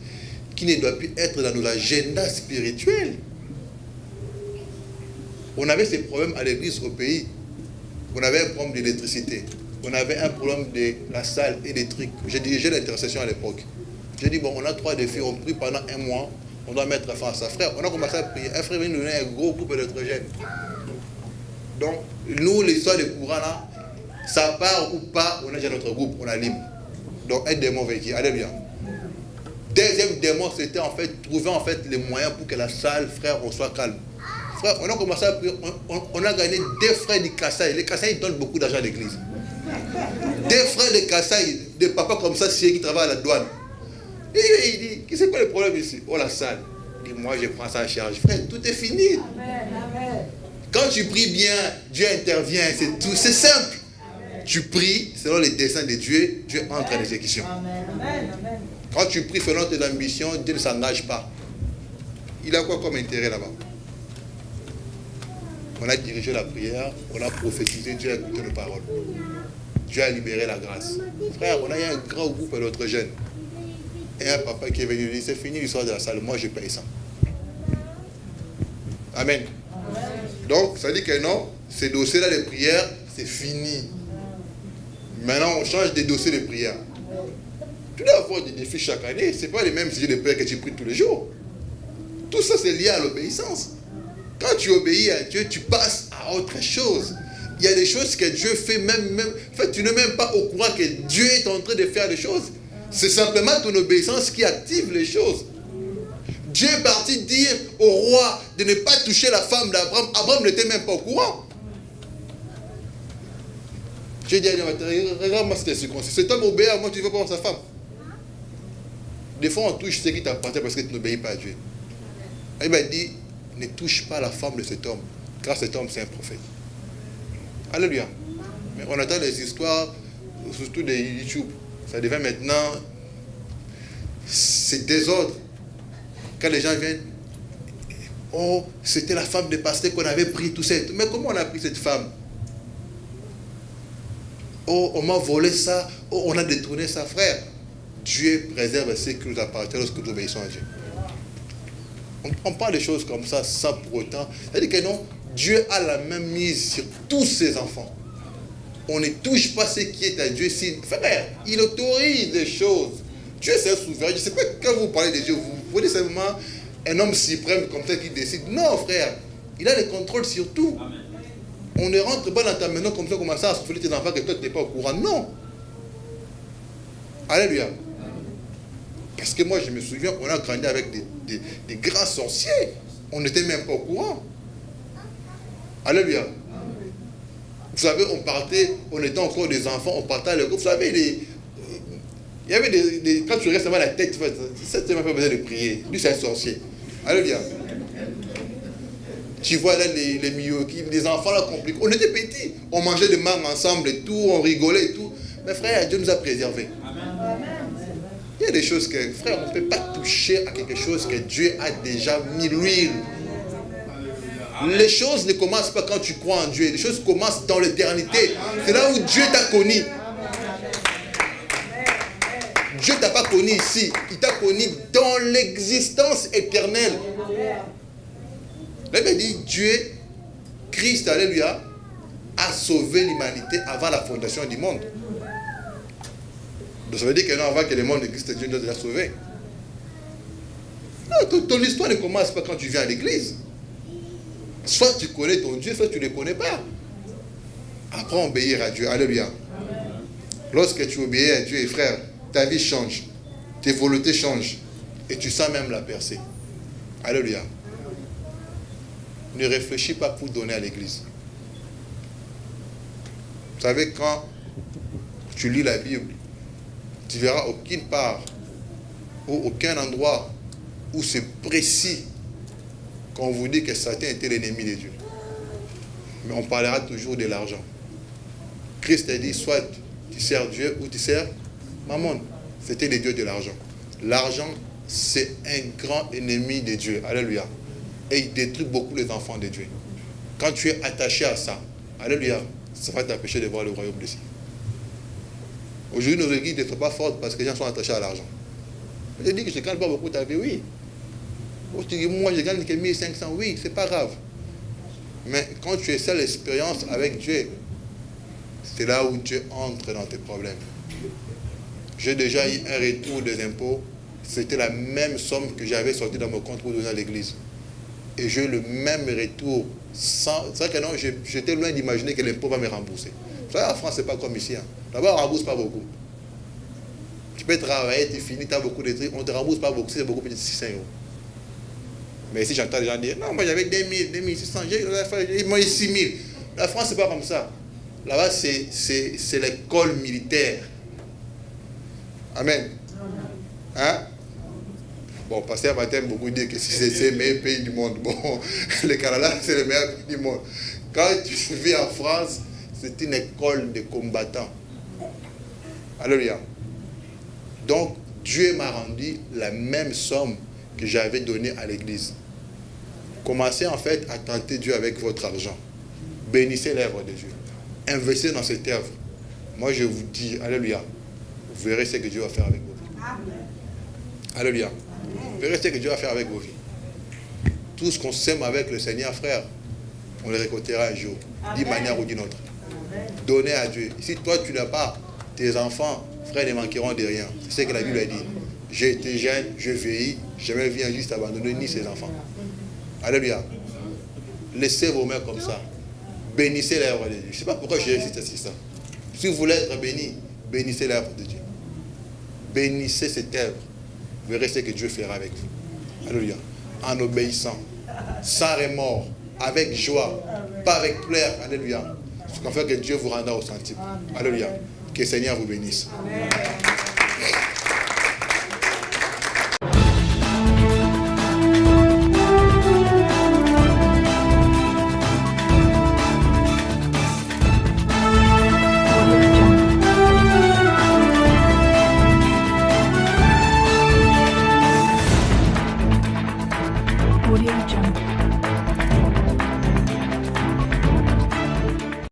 Speaker 1: qui ne doivent plus être dans nos agendas spirituels. On avait ces problèmes à l'église au pays. On avait un problème d'électricité. On avait un problème de la salle et des trucs. J'ai dirigé l'intercession à l'époque. J'ai dit, bon, on a 3 défis, on prie pendant 1 mois, on doit mettre fin à ça. Frère, on a commencé à prier. Un frère vient nous donner un gros groupe électrogène. Donc, nous, l'histoire de courant là, ça part ou pas, on a déjà notre groupe, on a libre. Donc, un démon vécu. Alléluia. Deuxième démon, c'était en fait trouver en fait les moyens pour que la salle, frère, on soit calme. Frère, on a commencé à prier, on a gagné 2 frères du Kassai. Les Kassai, ils donnent beaucoup d'argent à l'église. 2 frères de Kassai, des papas comme ça, qui travaillent à la douane. Et il dit, c'est quoi le problème ici? Oh, la salle. Il dit, moi, je prends ça en charge. Frère, tout est fini. Amen. Quand tu pries bien, Dieu intervient, c'est tout, c'est simple. Amen. Tu pries selon les desseins de Dieu, Dieu entre en exécution. Amen. Quand tu pries selon tes ambitions, Dieu ne s'engage pas. Il a quoi comme intérêt là-bas? On a dirigé la prière, on a prophétisé, Dieu a écouté nos paroles. Dieu a libéré la grâce. Frère, on a eu un grand groupe d'autres jeunes. Et un papa qui est venu dire, c'est fini l'histoire de la salle, moi je paye ça. Amen. Donc, ça dit que non, ces dossiers-là de prière, c'est fini. Maintenant, on change des dossiers de prière. Tu dois avoir des défis chaque année. Ce n'est pas les mêmes sujets de prière que tu pries tous les jours. Tout ça, c'est lié à l'obéissance. Quand tu obéis à Dieu, tu passes à autre chose. Il y a des choses que Dieu fait en fait, tu n'es même pas au courant que Dieu est en train de faire des choses. C'est simplement ton obéissance qui active les choses. Dieu est parti dire au roi de ne pas toucher la femme d'Abraham. Abraham n'était même pas au courant. J'ai dit à Dieu, regarde-moi cette circonstance. Cet homme obéit à moi, tu ne veux pas voir sa femme. Des fois, on touche ce qui t'appartient parce que tu n'obéis pas à Dieu. Il m'a dit, ne touche pas la femme de cet homme, car cet homme, c'est un prophète. Alléluia. Mais on entend les histoires, surtout des YouTube. Ça devient maintenant, c'est désordre. Quand les gens viennent, oh, c'était la femme de pasteur qu'on avait pris, tout ça. Mais comment on a pris cette femme? Oh, on m'a volé ça. Oh, on a détourné ça, frère. Dieu préserve ce qui nous appartient lorsque nous obéissons à Dieu. On parle des choses comme ça sans pour autant. C'est-à-dire que non, Dieu a la même mise sur tous ses enfants. On ne touche pas ce qui est à Dieu. Frère, il autorise des choses. Dieu c'est souverain. Je ne sais pas quand vous parlez de Dieu, vous voyez simplement un homme suprême comme ça qui décide. Non, frère, il a le contrôle sur tout. Amen. On ne rentre pas dans ta maison comme ça, commencer à souffler tes enfants que toi tu n'es pas au courant. Non. Alléluia. Parce que moi, je me souviens, on a grandi avec des grands sorciers. On n'était même pas au courant. Alléluia. Vous savez, on était encore des enfants, on partait à l'école. Vous savez, il y avait quand tu restes devant la tête, tu vois, ça ne m'a pas besoin de prier. Lui, c'est un sorcier. Alléluia. Tu vois là, les Miyoki, les enfants là compliqués. On était petits. On mangeait des mangues ensemble et tout, on rigolait et tout. Mais frère, Dieu nous a préservés. Il y a des choses que, frère, on ne peut pas toucher à quelque chose que Dieu a déjà mis l'huile. Les choses ne commencent pas quand tu crois en Dieu. Les choses commencent dans l'éternité. C'est là où Dieu t'a connu. Dieu ne t'a pas connu ici. Il t'a connu dans l'existence éternelle. La Bible dit, Dieu, Christ, alléluia, a sauvé l'humanité avant la fondation du monde. Donc ça veut dire que non, avant que le monde existe, Dieu nous a sauvé. Non, ton histoire ne commence pas quand tu viens à l'église. Soit tu connais ton Dieu, soit tu ne le connais pas. Apprends à obéir à Dieu. Alléluia. Lorsque tu obéis à Dieu, frère, ta vie change. Tes volontés changent. Et tu sens même la percée. Alléluia. Ne réfléchis pas pour donner à l'église. Vous savez, quand tu lis la Bible, tu verras aucune part ou aucun endroit où c'est précis qu'on vous dit que Satan était l'ennemi de Dieu. Mais on parlera toujours de l'argent. Christ a dit, soit tu sers Dieu ou tu sers Mammon. C'était les dieux de l'argent. L'argent, c'est un grand ennemi de Dieu. Alléluia. Et il détruit beaucoup les enfants de Dieu. Quand tu es attaché à ça, alléluia, ça va t'empêcher de voir le royaume de ciel. Aujourd'hui, nos églises ne sont pas fortes parce que les gens sont attachés à l'argent. Je dis que je ne gagne pas beaucoup ta vie, oui. Tu dis, moi, je gagne que 1500, oui, c'est pas grave. Mais quand tu essaies l'expérience avec Dieu, c'est là où Dieu entre dans tes problèmes. J'ai déjà eu un retour des impôts. C'était la même somme que j'avais sortie dans mon compte pour donner à l'église. Et j'ai eu le même retour. C'est vrai que non, j'étais loin d'imaginer que l'impôt va me rembourser. Vous savez, en France, ce n'est pas comme ici. Hein. Là-bas, on ne rembourse pas beaucoup. Tu peux travailler, tu finis, tu as beaucoup de trucs. On ne te rembourse pas beaucoup, c'est beaucoup plus de 600 euros. Mais si j'entends les gens dire, non, moi j'avais 2000, 2600, ils m'ont eu 6000. La France, ce n'est pas comme ça. Là-bas, c'est l'école militaire. Amen. Hein? Bon, pasteur Baptême, beaucoup disent que c'est le meilleur pays du monde. Bon, le Canada, c'est le meilleur pays du monde. Quand tu vis en France, c'est une école de combattants. Alléluia. Donc, Dieu m'a rendu la même somme que j'avais donnée à l'église. Commencez en fait à tenter Dieu avec votre argent. Bénissez l'œuvre de Dieu. Investissez dans cette œuvre. Moi, je vous dis, alléluia, vous verrez ce que Dieu va faire avec vos vies. Alléluia. Vous verrez ce que Dieu va faire avec vos vies. Tout ce qu'on sème avec le Seigneur, frère, on le récoltera un jour, d'une manière ou d'une autre. Donnez à Dieu. Si toi, tu n'as pas, tes enfants, frère, ne manqueront de rien. C'est ce que la Bible a dit. J'ai été jeune, je vieillis, je ne viens juste abandonner ni ses enfants. Alléluia. Laissez vos mains comme ça. Bénissez l'œuvre de Dieu. Je ne sais pas pourquoi j'ai réussi à ça. Si vous voulez être béni, bénissez l'œuvre de Dieu. Bénissez cette œuvre. Vous verrez ce que Dieu fera avec vous. Alléluia. En obéissant, sans remords, avec joie, pas avec pleurs. Alléluia. Ce qu'on fait que Dieu vous rendra au centime. Alléluia. Que le Seigneur vous bénisse.
Speaker 2: Amen.